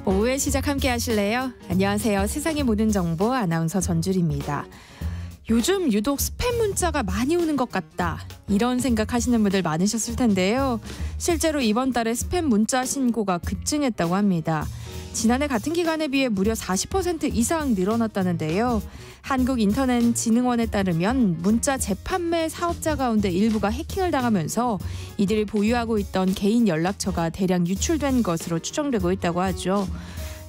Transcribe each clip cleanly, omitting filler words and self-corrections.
오후의 시작 함께 하실래요? 안녕하세요. 세상의 모든 정보 아나운서 전주리입니다. 요즘 유독 스팸 문자가 많이 오는 것 같다. 이런 생각하시는 분들 많으셨을 텐데요. 실제로 이번 달에 스팸 문자 신고가 급증했다고 합니다. 지난해 같은 기간에 비해 무려 40% 이상 늘어났다는데요. 한국인터넷진흥원에 따르면 문자 재판매 사업자 가운데 일부가 해킹을 당하면서 이들이 보유하고 있던 개인 연락처가 대량 유출된 것으로 추정되고 있다고 하죠.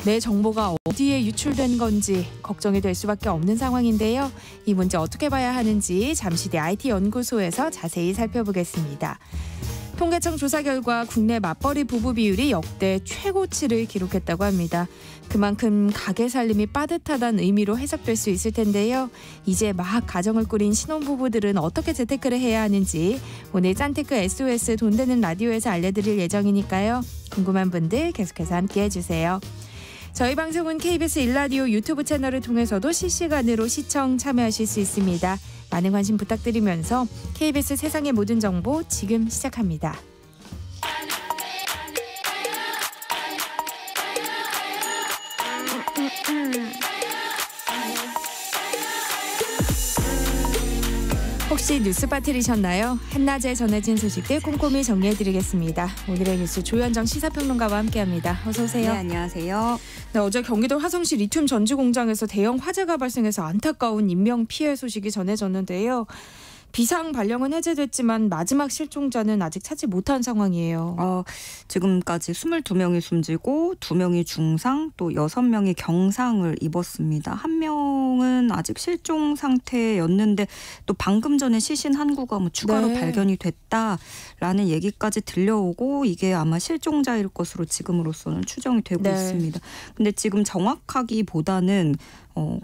내 정보가 어디에 유출된 건지 걱정이 될 수밖에 없는 상황인데요. 이 문제 어떻게 봐야 하는지 잠시 뒤 IT연구소에서 자세히 살펴보겠습니다. 통계청 조사 결과 국내 맞벌이 부부 비율이 역대 최고치를 기록했다고 합니다. 그만큼 가게 살림이 빠듯하다는 의미로 해석될 수 있을 텐데요. 이제 막 가정을 꾸린 신혼부부들은 어떻게 재테크를 해야 하는지 오늘 짠테크 SOS 돈 되는 라디오에서 알려드릴 예정이니까요. 궁금한 분들 계속해서 함께해 주세요. 저희 방송은 KBS 1라디오 유튜브 채널을 통해서도 실시간으로 시청 참여하실 수 있습니다. 많은 관심 부탁드리면서 KBS 세상의 모든 정보 지금 시작합니다. 혹시 뉴스 빠뜨리셨나요? 한낮에 전해진 소식들 꼼꼼히 정리해드리겠습니다. 오늘의 뉴스 조현정 시사평론가와 함께합니다. 어서 오세요. 네, 안녕하세요. 네, 어제 경기도 화성시 리튬 전지 공장에서 대형 화재가 발생해서 안타까운 인명 피해 소식이 전해졌는데요. 비상 발령은 해제됐지만 마지막 실종자는 아직 찾지 못한 상황이에요. 지금까지 22명이 숨지고 2명이 중상, 또 6명이 경상을 입었습니다. 한 명은 아직 실종 상태였는데 또 방금 전에 시신 한 구가 추가로 발견이 됐다라는 얘기까지 들려오고 이게 아마 실종자일 것으로 지금으로서는 추정이 되고 있습니다. 근데 지금 정확하기보다는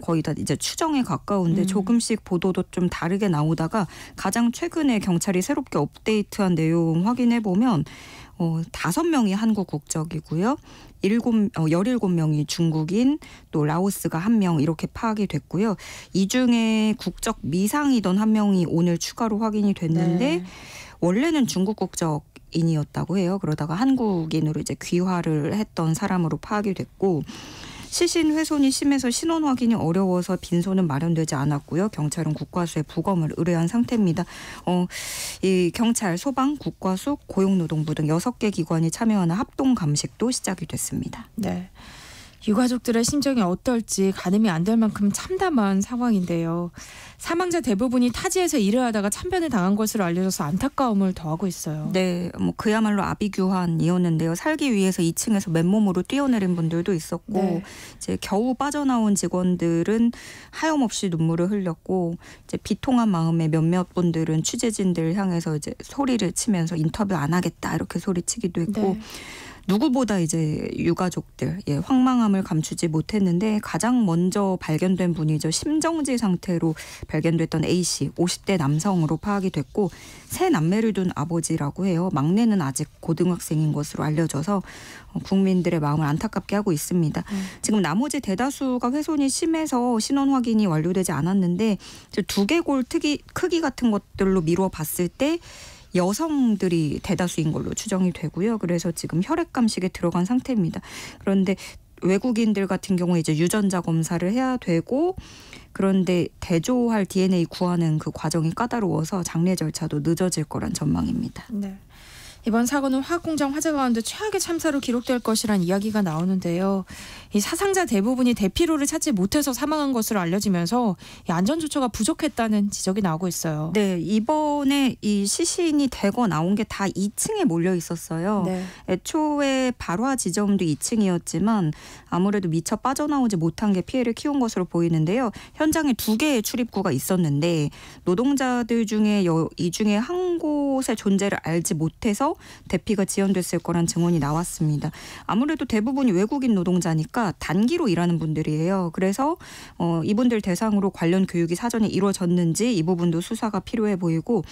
거의 다 이제 추정에 가까운데 조금씩 보도도 좀 다르게 나오다가 가장 최근에 경찰이 새롭게 업데이트한 내용 확인해 보면 5명이 한국 국적이고요. 17명이 중국인, 또 라오스가 1명 이렇게 파악이 됐고요. 이 중에 국적 미상이던 1명이 오늘 추가로 확인이 됐는데 원래는 중국 국적 인이었다고 해요. 그러다가 한국인으로 이제 귀화를 했던 사람으로 파악이 됐고 시신 훼손이 심해서 신원 확인이 어려워서 빈소는 마련되지 않았고요. 경찰은 국과수에 부검을 의뢰한 상태입니다. 이 경찰, 소방, 국과수, 고용노동부 등 6개 기관이 참여하는 합동 감식도 시작이 됐습니다. 네. 유가족들의 심정이 어떨지 가늠이 안 될 만큼 참담한 상황인데요. 사망자 대부분이 타지에서 일을 하다가 참변을 당한 것으로 알려져서 안타까움을 더하고 있어요. 네, 그야말로 아비규환이었는데요. 살기 위해서 2층에서 맨몸으로 뛰어내린 분들도 있었고 이제 겨우 빠져나온 직원들은 하염없이 눈물을 흘렸고 이제 비통한 마음에 몇몇 분들은 취재진들 향해서 이제 소리를 치면서 인터뷰 안 하겠다 이렇게 소리치기도 했고 누구보다 이제 유가족들 황망함을 감추지 못했는데 가장 먼저 발견된 분이죠. 심정지 상태로 발견됐던 A씨 50대 남성으로 파악이 됐고 세 남매를 둔 아버지라고 해요. 막내는 아직 고등학생인 것으로 알려져서 국민들의 마음을 안타깝게 하고 있습니다. 지금 나머지 대다수가 훼손이 심해서 신원 확인이 완료되지 않았는데 두개골 크기 같은 것들로 미루어 봤을 때 여성들이 대다수인 걸로 추정이 되고요. 그래서 지금 혈액 감식에 들어간 상태입니다. 그런데 외국인들 같은 경우에 이제 유전자 검사를 해야 되고 그런데 대조할 DNA 구하는 그 과정이 까다로워서 장례 절차도 늦어질 거란 전망입니다. 네. 이번 사고는 화학공장 화재 가운데 최악의 참사로 기록될 것이란 이야기가 나오는데요. 이 사상자 대부분이 대피로를 찾지 못해서 사망한 것으로 알려지면서 이 안전조처가 부족했다는 지적이 나오고 있어요. 네, 이번에 이 시신이 대거 나온 게 다 2층에 몰려 있었어요. 애초에 발화 지점도 2층이었지만 아무래도 미처 빠져나오지 못한 게 피해를 키운 것으로 보이는데요. 현장에 2개의 출입구가 있었는데 노동자들 중에 이 중에 한 곳의 존재를 알지 못해서 대피가 지연됐을 거란 증언이 나왔습니다. 아무래도 대부분이 외국인 노동자니까 단기로 일하는 분들이에요. 그래서 이분들 대상으로 관련 교육이 사전에 이루어졌는지 이 부분도 수사가 필요해 보이고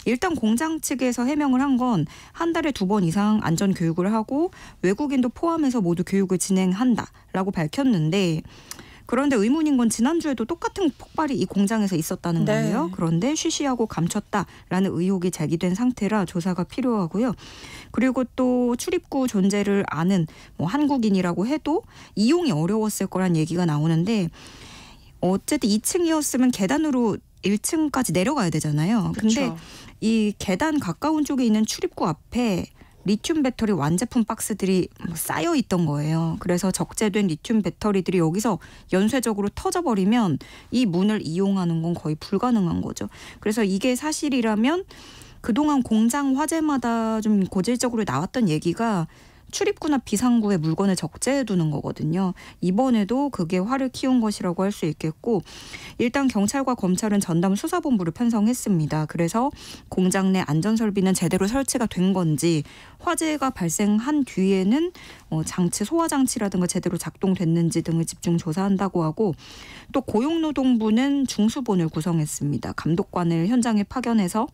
일단 공장 측에서 해명을 한 건 한 달에 2번 이상 안전 교육을 하고 외국인도 포함해서 모두 교육을 진행한다라고 밝혔는데 그런데 의문인 건 지난주에도 똑같은 폭발이 이 공장에서 있었다는 네. 거예요. 그런데 쉬쉬하고 감췄다라는 의혹이 제기된 상태라 조사가 필요하고요. 그리고 또 출입구 존재를 아는 뭐 한국인이라고 해도 이용이 어려웠을 거란 얘기가 나오는데 어쨌든 2층이었으면 계단으로 1층까지 내려가야 되잖아요. 근데 그렇죠. 이 계단 가까운 쪽에 있는 출입구 앞에 리튬 배터리 완제품 박스들이 쌓여 있던 거예요. 그래서 적재된 리튬 배터리들이 여기서 연쇄적으로 터져버리면 이 문을 이용하는 건 거의 불가능한 거죠. 그래서 이게 사실이라면 그동안 공장 화재마다 좀 고질적으로 나왔던 얘기가 출입구나 비상구에 물건을 적재해 두는 거거든요. 이번에도 그게 화를 키운 것이라고 할 수 있겠고 일단 경찰과 검찰은 전담 수사본부를 편성했습니다. 그래서 공장 내 안전설비는 제대로 설치가 된 건지 화재가 발생한 뒤에는 장치, 소화장치라든가 제대로 작동됐는지 등을 집중 조사한다고 하고 또 고용노동부는 중수본을 구성했습니다. 감독관을 현장에 파견해서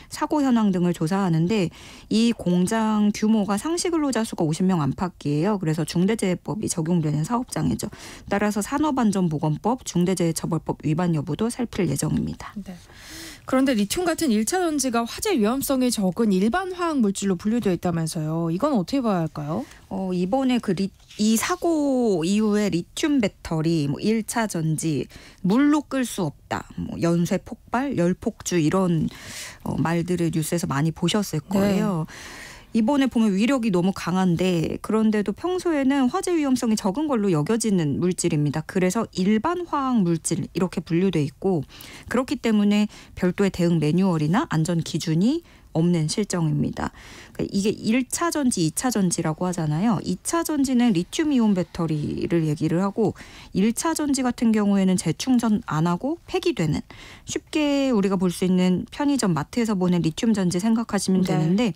사고 현황 등을 조사하는데 이 공장 규모가 상시 근로자 수가 50명 안팎이에요. 그래서 중대재해법이 적용되는 사업장이죠. 따라서 산업안전보건법, 중대재해처벌법 위반 여부도 살필 예정입니다. 네. 그런데 리튬 같은 1차 전지가 화재 위험성이 적은 일반 화학 물질로 분류되어 있다면서요. 이건 어떻게 봐야 할까요? 이번에 이 사고 이후에 리튬 배터리, 1차 전지, 물로 끌 수 없다, 연쇄 폭발, 열폭주 이런 말들을 뉴스에서 많이 보셨을 거예요. 네. 이번에 보면 위력이 너무 강한데 그런데도 평소에는 화재 위험성이 적은 걸로 여겨지는 물질입니다. 그래서 일반 화학 물질 이렇게 분류돼 있고 그렇기 때문에 별도의 대응 매뉴얼이나 안전 기준이 없는 실정입니다. 이게 1차 전지, 2차 전지라고 하잖아요. 2차 전지는 리튬이온 배터리를 얘기를 하고 1차 전지 같은 경우에는 재충전 안 하고 폐기되는 쉽게 우리가 볼 수 있는 편의점 마트에서 보는 리튬 전지 생각하시면 네. 되는데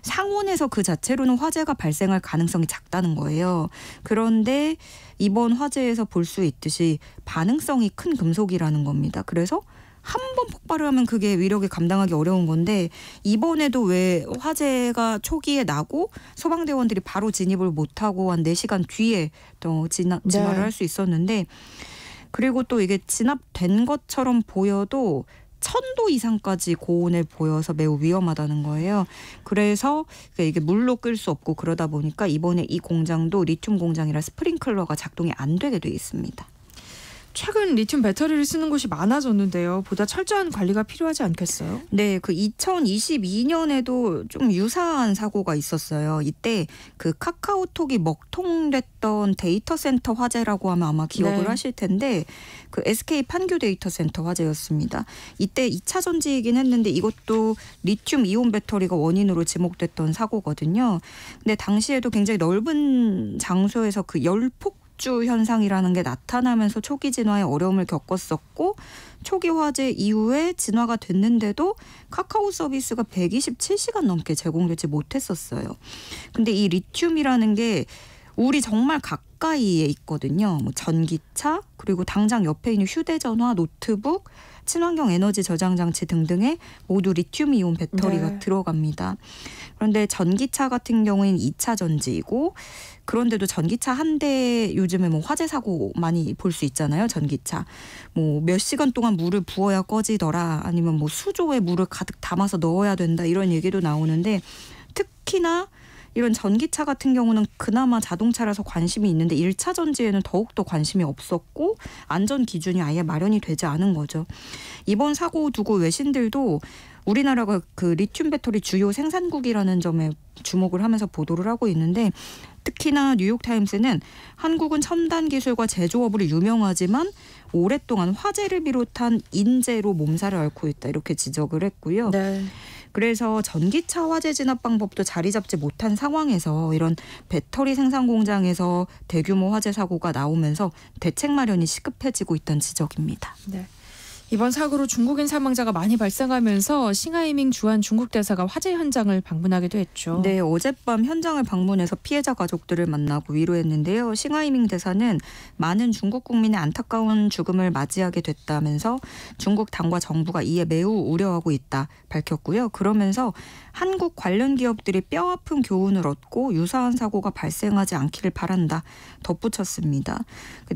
상온에서 그 자체로는 화재가 발생할 가능성이 작다는 거예요. 그런데 이번 화재에서 볼 수 있듯이 반응성이 큰 금속이라는 겁니다. 그래서 한 번 폭발을 하면 그게 위력이 감당하기 어려운 건데 이번에도 왜 화재가 초기에 나고 소방대원들이 바로 진입을 못하고 한 4시간 뒤에 또 진화를 할 수 있었는데 그리고 또 이게 진압된 것처럼 보여도 1000도 이상까지 고온을 보여서 매우 위험하다는 거예요. 그래서 이게 물로 끌 수 없고 그러다 보니까 이번에 이 공장도 리튬 공장이라 스프링클러가 작동이 안 되게 돼 있습니다. 최근 리튬 배터리를 쓰는 곳이 많아졌는데요. 보다 철저한 관리가 필요하지 않겠어요? 네, 그 2022년에도 좀 유사한 사고가 있었어요. 이때 그 카카오톡이 먹통됐던 데이터 센터 화재라고 하면 아마 기억을 하실 텐데 그 SK 판교 데이터 센터 화재였습니다. 이때 2차 전지이긴 했는데 이것도 리튬 이온 배터리가 원인으로 지목됐던 사고거든요. 근데 당시에도 굉장히 넓은 장소에서 그 열폭 주 현상이라는 게 나타나면서 초기 진화에 어려움을 겪었었고 초기 화재 이후에 진화가 됐는데도 카카오 서비스가 127시간 넘게 제공되지 못했었어요. 근데 이 리튬이라는 게 우리 정말 가까이에 있거든요. 전기차 그리고 당장 옆에 있는 휴대전화, 노트북, 친환경 에너지 저장 장치 등등에 모두 리튬이온 배터리가 들어갑니다. 그런데 전기차 같은 경우에는 2차 전지이고 그런데도 전기차 한 대 요즘에 화재 사고 많이 볼 수 있잖아요. 전기차. 몇 시간 동안 물을 부어야 꺼지더라. 아니면 수조에 물을 가득 담아서 넣어야 된다. 이런 얘기도 나오는데 특히나 이런 전기차 같은 경우는 그나마 자동차라서 관심이 있는데 1차 전지에는 더욱더 관심이 없었고 안전 기준이 아예 마련이 되지 않은 거죠. 이번 사고 두고 외신들도 우리나라가 그 리튬 배터리 주요 생산국이라는 점에 주목을 하면서 보도를 하고 있는데 특히나 뉴욕타임스는 한국은 첨단 기술과 제조업으로 유명하지만 오랫동안 화재를 비롯한 인재로 몸살을 앓고 있다 이렇게 지적을 했고요. 네. 그래서 전기차 화재 진압 방법도 자리 잡지 못한 상황에서 이런 배터리 생산 공장에서 대규모 화재 사고가 나오면서 대책 마련이 시급해지고 있다는 지적입니다. 네. 이번 사고로 중국인 사망자가 많이 발생하면서 싱하이밍 주한 중국 대사가 화재 현장을 방문하기도 했죠. 네, 어젯밤 현장을 방문해서 피해자 가족들을 만나고 위로했는데요. 싱하이밍 대사는 많은 중국 국민의 안타까운 죽음을 맞이하게 됐다면서 중국 당과 정부가 이에 매우 우려하고 있다 밝혔고요. 그러면서 한국 관련 기업들이 뼈아픈 교훈을 얻고 유사한 사고가 발생하지 않기를 바란다 덧붙였습니다.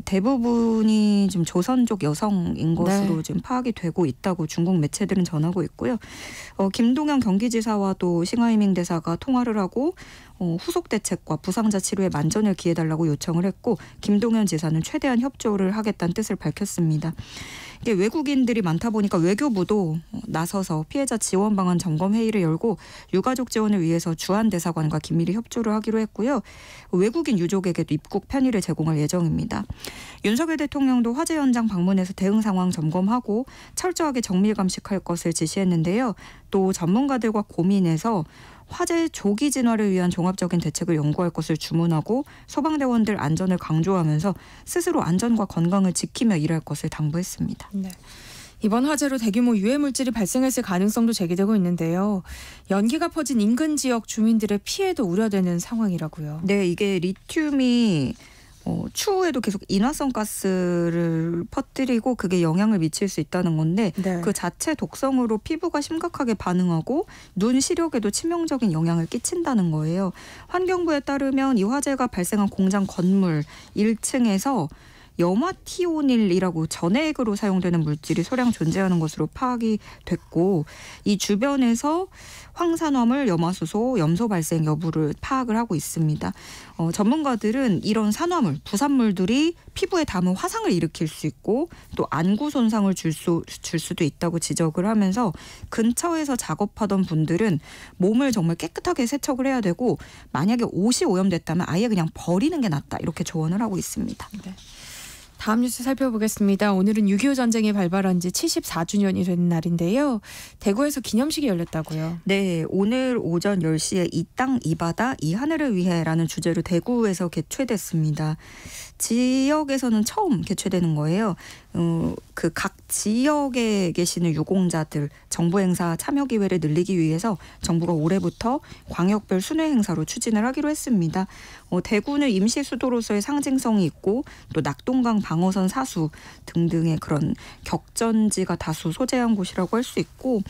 대부분이 좀 조선족 여성인 것으로 지금 파악이 되고 있다고 중국 매체들은 전하고 있고요. 김동연 경기지사와도 싱하이밍 대사가 통화를 하고 후속 대책과 부상자 치료에 만전을 기해달라고 요청을 했고 김동연 지사는 최대한 협조를 하겠다는 뜻을 밝혔습니다. 이게 외국인들이 많다 보니까 외교부도 나서서 피해자 지원 방안 점검 회의를 열고 유가족 지원을 위해서 주한 대사관과 긴밀히 협조를 하기로 했고요. 외국인 유족에게도 입국 편의를 제공할 예정입니다. 윤석열 대통령도 화재 현장 방문해서 대응 상황 점검하고 철저하게 정밀 감식할 것을 지시했는데요. 또 전문가들과 고민해서 화재 조기 진화를 위한 종합적인 대책을 연구할 것을 주문하고 소방대원들 안전을 강조하면서 스스로 안전과 건강을 지키며 일할 것을 당부했습니다. 네. 이번 화재로 대규모 유해 물질이 발생했을 가능성도 제기되고 있는데요. 연기가 퍼진 인근 지역 주민들의 피해도 우려되는 상황이라고요. 네, 이게 리튬이 추후에도 계속 인화성 가스를 퍼뜨리고 그게 영향을 미칠 수 있다는 건데 네. 그 자체 독성으로 피부가 심각하게 반응하고 눈 시력에도 치명적인 영향을 끼친다는 거예요. 환경부에 따르면 이 화재가 발생한 공장 건물 1층에서 염화티오닐이라고 전해액으로 사용되는 물질이 소량 존재하는 것으로 파악이 됐고 이 주변에서 황산화물, 염화수소, 염소 발생 여부를 파악을 하고 있습니다. 전문가들은 이런 산화물, 부산물들이 피부에 닿으면 화상을 일으킬 수 있고 또 안구 손상을 줄 수도 있다고 지적을 하면서 근처에서 작업하던 분들은 몸을 정말 깨끗하게 세척을 해야 되고 만약에 옷이 오염됐다면 아예 그냥 버리는 게 낫다 이렇게 조언을 하고 있습니다. 네. 다음 뉴스 살펴보겠습니다. 오늘은 6.25 전쟁이 발발한 지 74주년이 되는 날인데요. 대구에서 기념식이 열렸다고요. 네, 오늘 오전 10시에 이 땅, 이 바다, 이 하늘을 위해라는 주제로 대구에서 개최됐습니다. 지역에서는 처음 개최되는 거예요. 그 각 지역에 계시는 유공자들 정부 행사 참여 기회를 늘리기 위해서 정부가 올해부터 광역별 순회 행사로 추진을 하기로 했습니다. 대구는 임시 수도로서의 상징성이 있고 또 낙동강 방어선 사수 등등의 그런 격전지가 다수 소재한 곳이라고 할 수 있고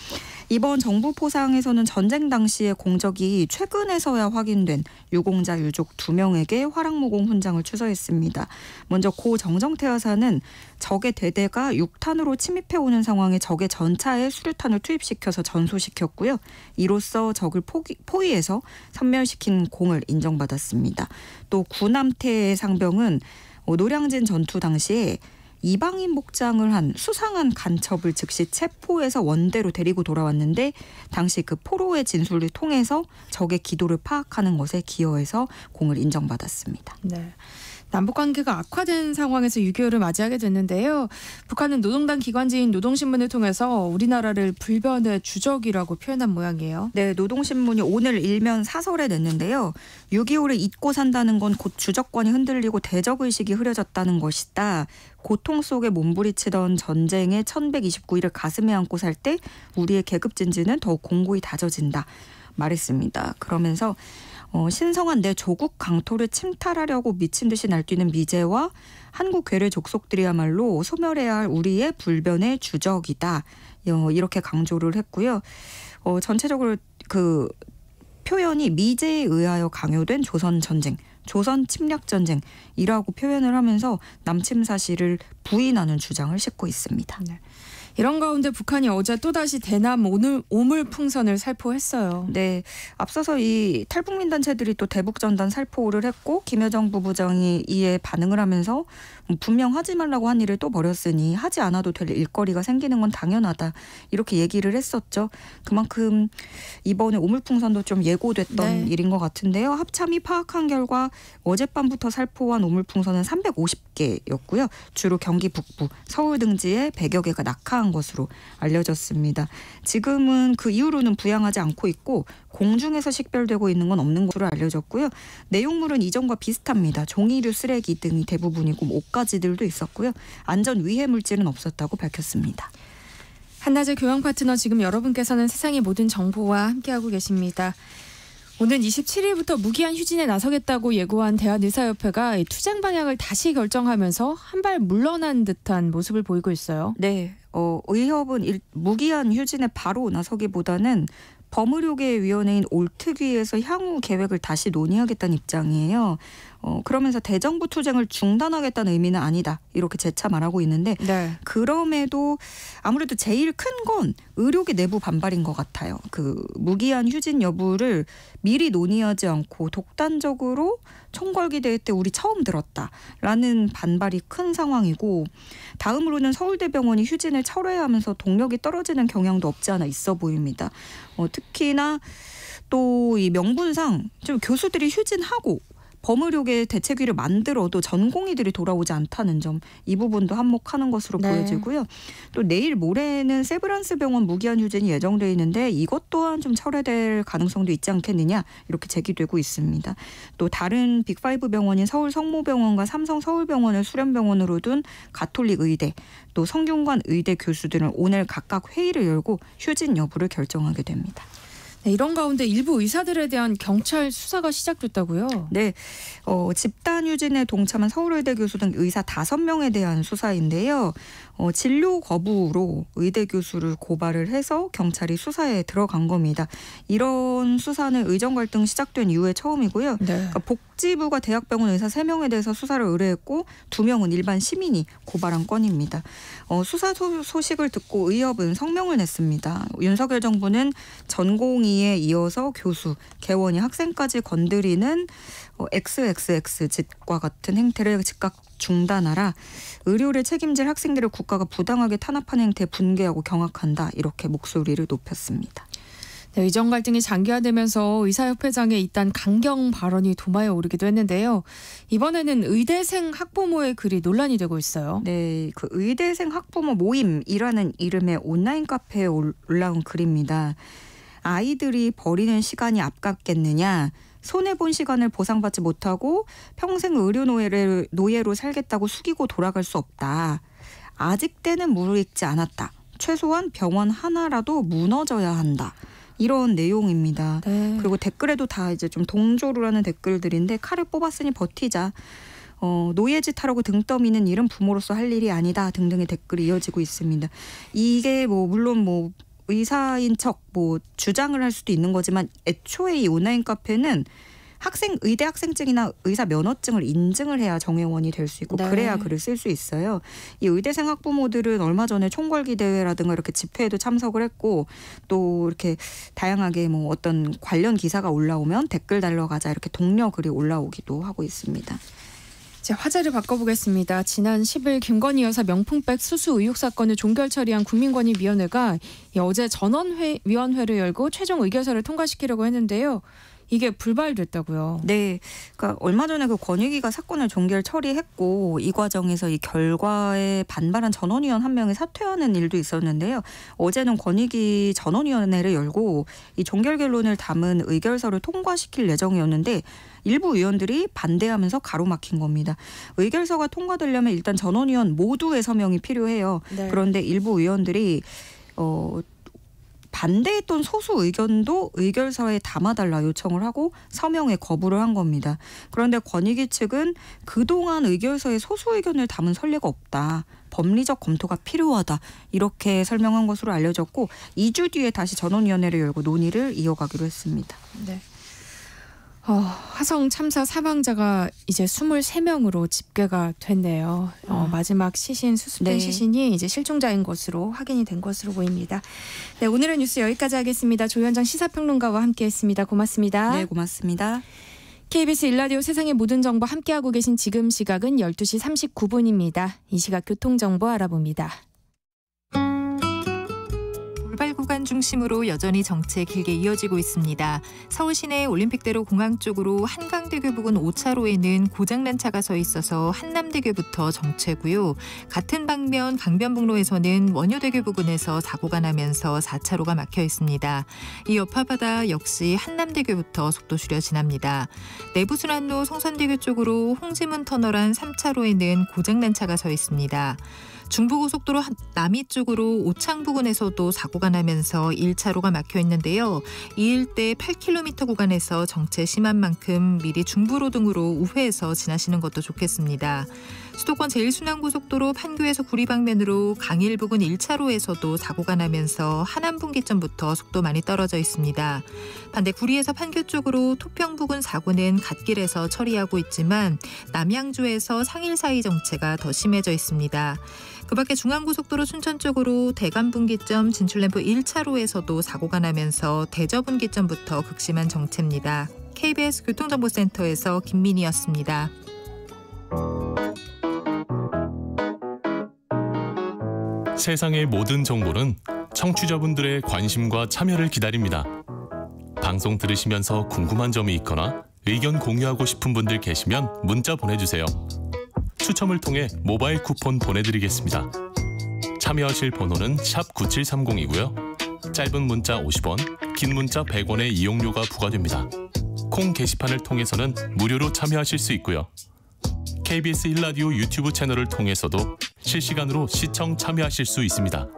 이번 정부 포상에서는 전쟁 당시의 공적이 최근에서야 확인된 유공자 유족 2명에게 화랑무공 훈장을 추서했습니다. 먼저 고 정정태 여사는 적의 대대가 6탄으로 침입해오는 상황에 적의 전차에 수류탄을 투입시켜서 전소시켰고요. 이로써 적을 포위해서 섬멸시킨 공을 인정받았습니다. 또 구남태의 상병은 노량진 전투 당시에 이방인 복장을 한 수상한 간첩을 즉시 체포해서 원대로 데리고 돌아왔는데 당시 그 포로의 진술을 통해서 적의 기도를 파악하는 것에 기여해서 공을 인정받았습니다. 네. 남북관계가 악화된 상황에서 6.25를 맞이하게 됐는데요. 북한은 노동당 기관지인 노동신문을 통해서 우리나라를 불변의 주적이라고 표현한 모양이에요. 네, 노동신문이 오늘 일면 사설에 냈는데요. 6.25를 잊고 산다는 건 곧 주적권이 흔들리고 대적의식이 흐려졌다는 것이다. 고통 속에 몸부리치던 전쟁의 1129일을 가슴에 안고 살 때 우리의 계급진지는 더욱 공고히 다져진다 말했습니다. 그러면서 신성한 내 조국 강토를 침탈하려고 미친 듯이 날뛰는 미제와 한국 괴뢰 족속들이야말로 소멸해야 할 우리의 불변의 주적이다. 이렇게 강조를 했고요. 전체적으로 그 표현이 미제에 의하여 강요된 조선 전쟁, 조선 침략 전쟁이라고 표현을 하면서 남침 사실을 부인하는 주장을 싣고 있습니다. 네. 이런 가운데 북한이 어제 또다시 대남 오물풍선을 살포했어요. 네, 앞서서 이 탈북민 단체들이 또 대북전단 살포를 했고 김여정 부부장이 이에 반응을 하면서 분명 하지 말라고 한 일을 또 벌였으니 하지 않아도 될 일거리가 생기는 건 당연하다 이렇게 얘기를 했었죠. 그만큼 이번에 오물풍선도 좀 예고됐던 일인 것 같은데요. 합참이 파악한 결과 어젯밤부터 살포한 오물풍선은 350개였고요. 주로 경기 북부, 서울 등지에 100여 개가 낙하한 것으로 알려졌습니다. 지금은 그 이후로는 부양하지 않고 있고 공중에서 식별되고 있는 건 없는 것으로 알려졌고요. 내용물은 이전과 비슷합니다. 종이류 쓰레기 등이 대부분이고 옷가지들도 있었고요. 안전 위해 물질은 없었다고 밝혔습니다. 한낮의 교양 파트너 지금 여러분께서는 세상의 모든 정보와 함께하고 계십니다. 오는 27일부터 무기한 휴진에 나서겠다고 예고한 대한의사협회가 투쟁 방향을 다시 결정하면서 한 발 물러난 듯한 모습을 보이고 있어요. 네, 의협은 무기한 휴진에 바로 나서기보다는 법의료계위원회인 올특위에서 향후 계획을 다시 논의하겠다는 입장이에요. 그러면서 대정부 투쟁을 중단하겠다는 의미는 아니다. 이렇게 재차 말하고 있는데 네. 그럼에도 아무래도 제일 큰 건 의료계 내부 반발인 것 같아요. 그 무기한 휴진 여부를 미리 논의하지 않고 독단적으로 총궐기 대회 때 우리 처음 들었다라는 반발이 큰 상황이고 다음으로는 서울대병원이 휴진을 철회하면서 동력이 떨어지는 경향도 없지 않아 있어 보입니다. 특히나 또 이 명분상 좀 교수들이 휴진하고 법의료계 대책위를 만들어도 전공의들이 돌아오지 않다는 점, 이 부분도 한몫하는 것으로 네. 보여지고요. 또 내일 모레는 세브란스 병원 무기한 휴진이 예정돼 있는데 이것 또한 좀 철회될 가능성도 있지 않겠느냐 이렇게 제기되고 있습니다. 또 다른 빅5 병원인 서울 성모병원과 삼성 서울병원을 수련병원으로 둔 가톨릭 의대, 또 성균관 의대 교수들은 오늘 각각 회의를 열고 휴진 여부를 결정하게 됩니다. 네, 이런 가운데 일부 의사들에 대한 경찰 수사가 시작됐다고요? 네, 집단 휴진에 동참한 서울의대 교수 등 의사 5명에 대한 수사인데요. 진료 거부로 의대 교수를 고발을 해서 경찰이 수사에 들어간 겁니다. 이런 수사는 의정 갈등 시작된 이후에 처음이고요. 네. 그러니까 복지부가 대학병원 의사 3명에 대해서 수사를 의뢰했고 2명은 일반 시민이 고발한 건입니다. 수사 소식을 듣고 의협은 성명을 냈습니다. 윤석열 정부는 전공의에 이어서 교수, 개원이 학생까지 건드리는 XXX 짓과 같은 행태를 즉각 중단하라. 의료를 책임질 학생들을 국가가 부당하게 탄압하는 행태에 분개하고 경악한다. 이렇게 목소리를 높였습니다. 네, 의정 갈등이 장기화되면서 의사협회장의 일단 강경 발언이 도마에 오르기도 했는데요. 이번에는 의대생 학부모의 글이 논란이 되고 있어요. 네, 그 의대생 학부모 모임이라는 이름의 온라인 카페에 올라온 글입니다. 아이들이 버리는 시간이 아깝겠느냐. 손해본 시간을 보상받지 못하고 평생 의료 노예로 살겠다고 숙이고 돌아갈 수 없다. 아직 때는 무르익지 않았다. 최소한 병원 하나라도 무너져야 한다. 이런 내용입니다. 네. 그리고 댓글에도 다 이제 좀 동조를 하는 댓글들인데 칼을 뽑았으니 버티자. 노예짓 하라고 등 떠미는 일은 부모로서 할 일이 아니다 등등의 댓글이 이어지고 있습니다. 이게 물론 의사인 척 주장을 할 수도 있는 거지만 애초에 이 온라인 카페는 의대 학생증이나 의사 면허증을 인증을 해야 정회원이 될 수 있고 네. 그래야 글을 쓸 수 있어요. 이 의대생 학부모들은 얼마 전에 총궐기 대회라든가 이렇게 집회에도 참석을 했고 또 이렇게 다양하게 어떤 관련 기사가 올라오면 댓글 달러 가자 이렇게 독려 글이 올라오기도 하고 있습니다. 이제 화제를 바꿔보겠습니다. 지난 10일 김건희 여사 명품백 수수 의혹 사건을 종결 처리한 국민권익위원회가 어제 전원위원회를 열고 최종 의결서를 통과시키려고 했는데요. 이게 불발됐다고요. 네, 그러니까 얼마 전에 그 권익위가 사건을 종결 처리했고 이 과정에서 이 결과에 반발한 전원위원 한 명이 사퇴하는 일도 있었는데요. 어제는 권익위 전원위원회를 열고 이 종결 결론을 담은 의결서를 통과시킬 예정이었는데 일부 의원들이 반대하면서 가로막힌 겁니다. 의결서가 통과되려면 일단 전원위원 모두의 서명이 필요해요. 네. 그런데 일부 의원들이 반대했던 소수 의견도 의결서에 담아달라 요청을 하고 서명에 거부를 한 겁니다. 그런데 권익위 측은 그동안 의결서에 소수 의견을 담은 선례가 없다. 법리적 검토가 필요하다. 이렇게 설명한 것으로 알려졌고 2주 뒤에 다시 전원위원회를 열고 논의를 이어가기로 했습니다. 네. 화성 참사 사망자가 이제 23명으로 집계가 됐네요. 마지막 시신 수습된 네. 시신이 이제 실종자인 것으로 확인이 된 것으로 보입니다. 네, 오늘은 뉴스 여기까지 하겠습니다. 조현정 시사평론가와 함께했습니다. 고맙습니다. 네, 고맙습니다. KBS 일라디오 세상의 모든 정보 함께하고 계신 지금 시각은 12시 39분입니다. 이 시각 교통정보 알아봅니다. 돌발 구간 중심으로 여전히 정체 길게 이어지고 있습니다. 서울 시내 올림픽대로 공항 쪽으로 한강대교 부근 5차로에는 고장난 차가 서 있어서 한남대교부터 정체고요. 같은 방면 강변북로에서는 원효대교 부근에서 사고가 나면서 4차로가 막혀 있습니다. 이 여파바다 역시 한남대교부터 속도 줄여 지납니다. 내부순환로 성산대교 쪽으로 홍지문 터널 안 3차로에는 고장난 차가 서 있습니다. 중부고속도로 남이 쪽으로 오창 부근에서도 사고가 나면서 1차로가 막혀 있는데요. 이 일대 8km 구간에서 정체 심한 만큼 미리 중부로 등으로 우회해서 지나시는 것도 좋겠습니다. 수도권 제1순환고속도로 판교에서 구리 방면으로 강일 부근 1차로에서도 사고가 나면서 하남분기점부터 속도 많이 떨어져 있습니다. 반대 구리에서 판교 쪽으로 토평 부근 사고는 갓길에서 처리하고 있지만 남양주에서 상일 사이 정체가 더 심해져 있습니다. 그 밖에 중앙고속도로 춘천 쪽으로 대간분기점 진출램프 1차로에서도 사고가 나면서 대저분기점부터 극심한 정체입니다. KBS 교통정보센터에서 김민희였습니다. 세상의 모든 정보는 청취자분들의 관심과 참여를 기다립니다. 방송 들으시면서 궁금한 점이 있거나 의견 공유하고 싶은 분들 계시면 문자 보내주세요. 추첨을 통해 모바일 쿠폰 보내드리겠습니다. 참여하실 번호는 샵 9730이고요. 짧은 문자 50원, 긴 문자 100원의 이용료가 부과됩니다. 콩 게시판을 통해서는 무료로 참여하실 수 있고요. KBS 1라디오 유튜브 채널을 통해서도 실시간으로 시청 참여하실 수 있습니다.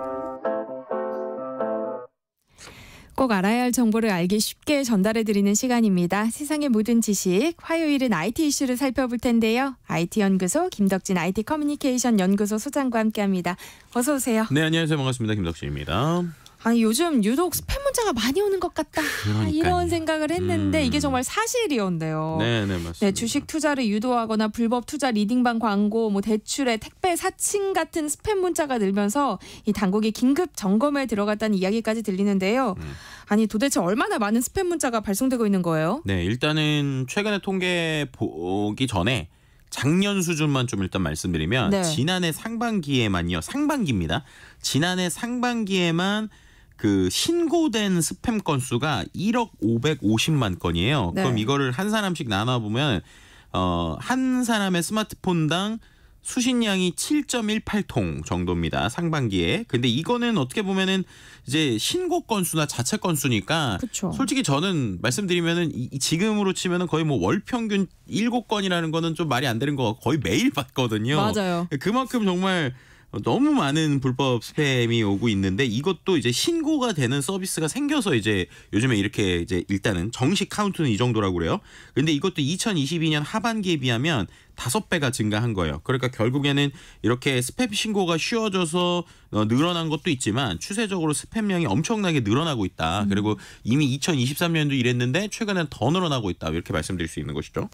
꼭 알아야 할 정보를 알기 쉽게 전달해드리는 시간입니다. 세상의 모든 지식, 화요일은 IT 이슈를 살펴볼 텐데요. IT연구소 김덕진 IT 커뮤니케이션 연구소 소장과 함께합니다. 어서 오세요. 네, 안녕하세요. 반갑습니다. 김덕진입니다. 아니 요즘 유독 스팸 문자가 많이 오는 것 같다. 이런 생각을 했는데 이게 정말 사실이었네요. 네, 맞습니다. 네, 주식 투자를 유도하거나 불법 투자 리딩방 광고, 대출에 택배 사칭 같은 스팸 문자가 늘면서 이 당국이 긴급 점검에 들어갔다는 이야기까지 들리는데요. 아니 도대체 얼마나 많은 스팸 문자가 발송되고 있는 거예요? 네, 일단은 최근에 통계 보기 전에 작년 수준만 좀 일단 말씀드리면 네. 지난해 상반기에만요. 상반기입니다. 지난해 상반기에만 그 신고된 스팸 건수가 1억 550만 건이에요. 네. 그럼 이거를 한 사람씩 나눠보면 한 사람의 스마트폰당 수신량이 7.18통 정도입니다. 상반기에. 근데 이거는 어떻게 보면은 이제 신고 건수나 자체 건수니까 그쵸. 솔직히 저는 말씀드리면은 지금으로 치면은 거의 뭐 월 평균 7건이라는 거는 좀 말이 안 되는 거 거의 매일 받거든요. 맞아요. 그만큼 정말 너무 많은 불법 스팸이 오고 있는데 이것도 이제 신고가 되는 서비스가 생겨서 이제 요즘에 이렇게 이제 일단은 정식 카운트는 이 정도라고 그래요. 근데 이것도 2022년 하반기에 비하면 5배가 증가한 거예요. 그러니까 결국에는 이렇게 스팸 신고가 쉬워져서 늘어난 것도 있지만 추세적으로 스팸량이 엄청나게 늘어나고 있다. 그리고 이미 2023년도 이랬는데 최근엔 더 늘어나고 있다. 이렇게 말씀드릴 수 있는 것이죠.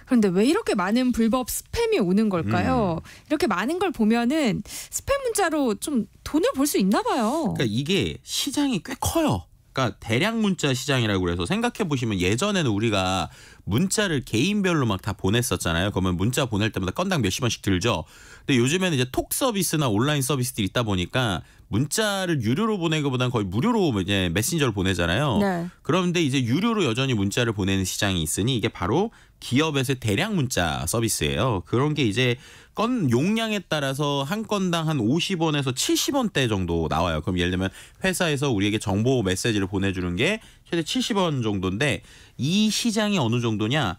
그런데 왜 이렇게 많은 불법 스팸이 오는 걸까요? 이렇게 많은 걸 보면은 스팸 문자로 좀 돈을 벌 수 있나 봐요. 그러니까 이게 시장이 꽤 커요. 그러니까 대량 문자 시장이라고 그래서 생각해 보시면 예전에는 우리가 문자를 개인별로 막 다 보냈었잖아요. 그러면 문자 보낼 때마다 건당 몇십 원씩 들죠. 근데 요즘에는 이제 톡 서비스나 온라인 서비스들이 있다 보니까 문자를 유료로 보내기보다는 거의 무료로 이제 메신저를 보내잖아요. 네. 그런데 이제 유료로 여전히 문자를 보내는 시장이 있으니 이게 바로 기업에서의 대량 문자 서비스예요. 그런 게 이제 건 용량에 따라서 한 건당 한 50원에서 70원대 정도 나와요. 그럼 예를 들면 회사에서 우리에게 정보 메시지를 보내주는 게 최대 70원 정도인데 이 시장이 어느 정도냐?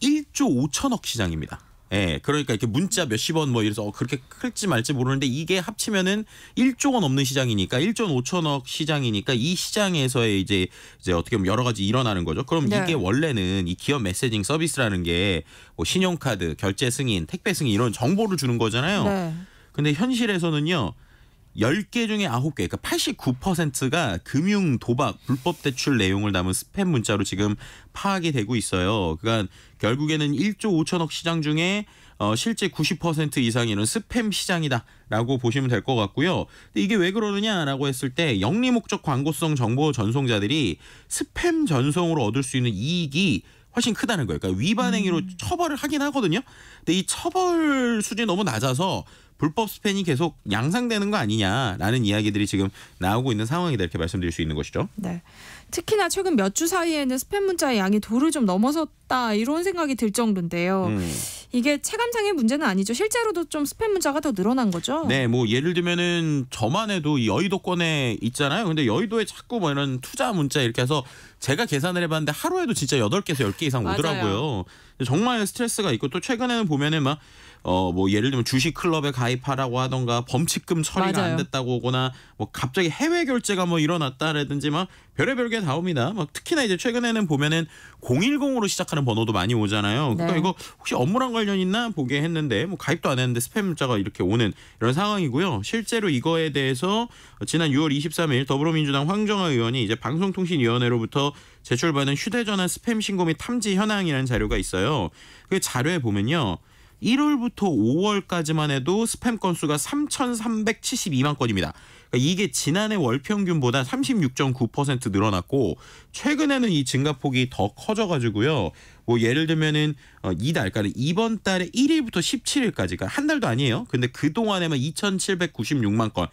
1조 5천억 시장입니다. 예, 그러니까 이렇게 문자 몇십 원 뭐 이래서 그렇게 클지 말지 모르는데 이게 합치면은 1조 원 넘는 시장이니까 1조 5천억 시장이니까 이 시장에서의 이제 어떻게 보면 여러 가지 일어나는 거죠. 그럼 네. 이게 원래는 이 기업 메시징 서비스라는 게 뭐 신용카드, 결제 승인, 택배 승인 이런 정보를 주는 거잖아요. 네. 근데 현실에서는요. 10개 중에 9개, 그러니까 89%가 금융, 도박, 불법 대출 내용을 담은 스팸 문자로 지금 파악이 되고 있어요. 그러니까 결국에는 1조 5천억 시장 중에 실제 90% 이상이 이런 스팸 시장이다라고 보시면 될 것 같고요. 근데 이게 왜 그러느냐라고 했을 때 영리 목적 광고성 정보 전송자들이 스팸 전송으로 얻을 수 있는 이익이 훨씬 크다는 거예요. 그러니까 위반 행위로 처벌을 하긴 하거든요. 근데 이 처벌 수준이 너무 낮아서 불법 스팸이 계속 양상되는 거 아니냐라는 이야기들이 지금 나오고 있는 상황이다 이렇게 말씀드릴 수 있는 것이죠. 네. 특히나 최근 몇 주 사이에는 스팸 문자의 양이 도를 좀 넘어섰다 이런 생각이 들 정도인데요. 이게 체감상의 문제는 아니죠. 실제로도 좀 스팸 문자가 더 늘어난 거죠. 네, 뭐 예를 들면은 저만 해도 이 여의도권에 있잖아요. 근데 여의도에 자꾸 뭐 이런 투자 문자 이렇게 해서 제가 계산을 해봤는데 하루에도 진짜 8개에서 10개 이상 오더라고요. 정말 스트레스가 있고 또 최근에는 보면은 막 뭐 예를 들면 주식 클럽에 가입하라고 하던가 범칙금 처리가 맞아요. 안 됐다고 오거나 뭐 갑자기 해외 결제가 뭐 일어났다라든지 막 별의별 게 다 옵니다. 막 특히나 이제 최근에는 보면은 010으로 시작하는 번호도 많이 오잖아요. 그러니까 네. 이거 혹시 업무랑 관련 있나 보게 했는데 뭐 가입도 안 했는데 스팸 문자가 이렇게 오는 이런 상황이고요. 실제로 이거에 대해서 지난 6월 23일 더불어민주당 황정아 의원이 이제 방송통신위원회로부터 제출받은 휴대전화 스팸 신고 및 탐지 현황이라는 자료가 있어요. 그 자료에 보면요. 1월부터 5월까지만 해도 스팸 건수가 3,372만 건입니다. 그러니까 이게 지난해 월 평균보다 36.9% 늘어났고 최근에는 이 증가폭이 더 커져가지고요. 뭐 예를 들면은 이달, 그러니까 이번 달에 1일부터 17일까지, 그러니까 한 달도 아니에요. 근데 그 동안에만 2,796만 건,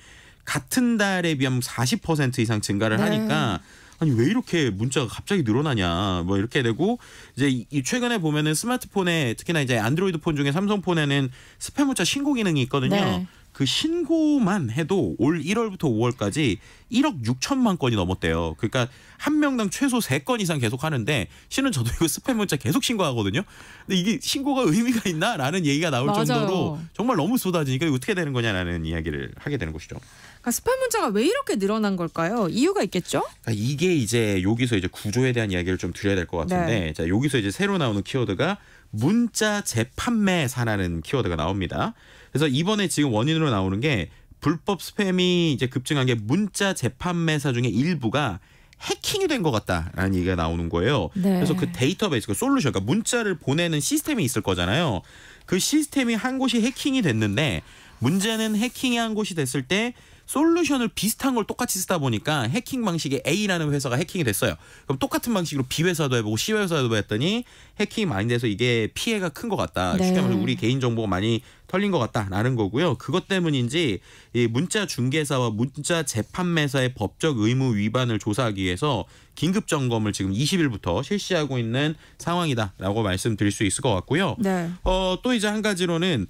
같은 달에 비하면 40% 이상 증가를 네. 하니까. 아니 왜 이렇게 문자가 갑자기 늘어나냐 뭐 이렇게 되고 이제 이 최근에 보면은 스마트폰에 특히나 이제 안드로이드 폰 중에 삼성폰에는 스팸 문자 신고 기능이 있거든요. 네. 그 신고만 해도 올 1월부터 5월까지 1억 6천만 건이 넘었대요. 그러니까 한 명당 최소 3건 이상 계속 하는데 실은 저도 이거 스팸 문자 계속 신고하거든요. 근데 이게 신고가 의미가 있나라는 얘기가 나올 맞아요. 정도로 정말 너무 쏟아지니까 이거 어떻게 되는 거냐라는 이야기를 하게 되는 것이죠. 그러니까 스팸 문자가 왜 이렇게 늘어난 걸까요? 이유가 있겠죠? 그러니까 이게 이제 여기서 이제 구조에 대한 이야기를 좀 드려야 될 것 같은데, 네. 자 여기서 이제 새로 나오는 키워드가 문자 재판매사라는 키워드가 나옵니다. 그래서 이번에 지금 원인으로 나오는 게 불법 스팸이 이제 급증한 게 문자 재판매사 중에 일부가 해킹이 된 것 같다라는 얘기가 나오는 거예요. 네. 그래서 그 데이터베이스, 그 솔루션, 그러니까 문자를 보내는 시스템이 있을 거잖아요. 그 시스템이 한 곳이 해킹이 됐는데 문제는 해킹이 한 곳이 됐을 때 솔루션을 비슷한 걸 똑같이 쓰다 보니까 해킹 방식의 A라는 회사가 해킹이 됐어요. 그럼 똑같은 방식으로 B 회사도 해보고 C 회사도 해봤더니 해킹이 많이 돼서 이게 피해가 큰 것 같다. 네. 쉽게 말해서 우리 개인 정보가 많이 털린 것 같다라는 거고요. 그것 때문인지 이 문자 중개사와 문자 재판매사의 법적 의무 위반을 조사하기 위해서 긴급 점검을 지금 20일부터 실시하고 있는 상황이다라고 말씀드릴 수 있을 것 같고요. 네. 또 이제 한 가지로는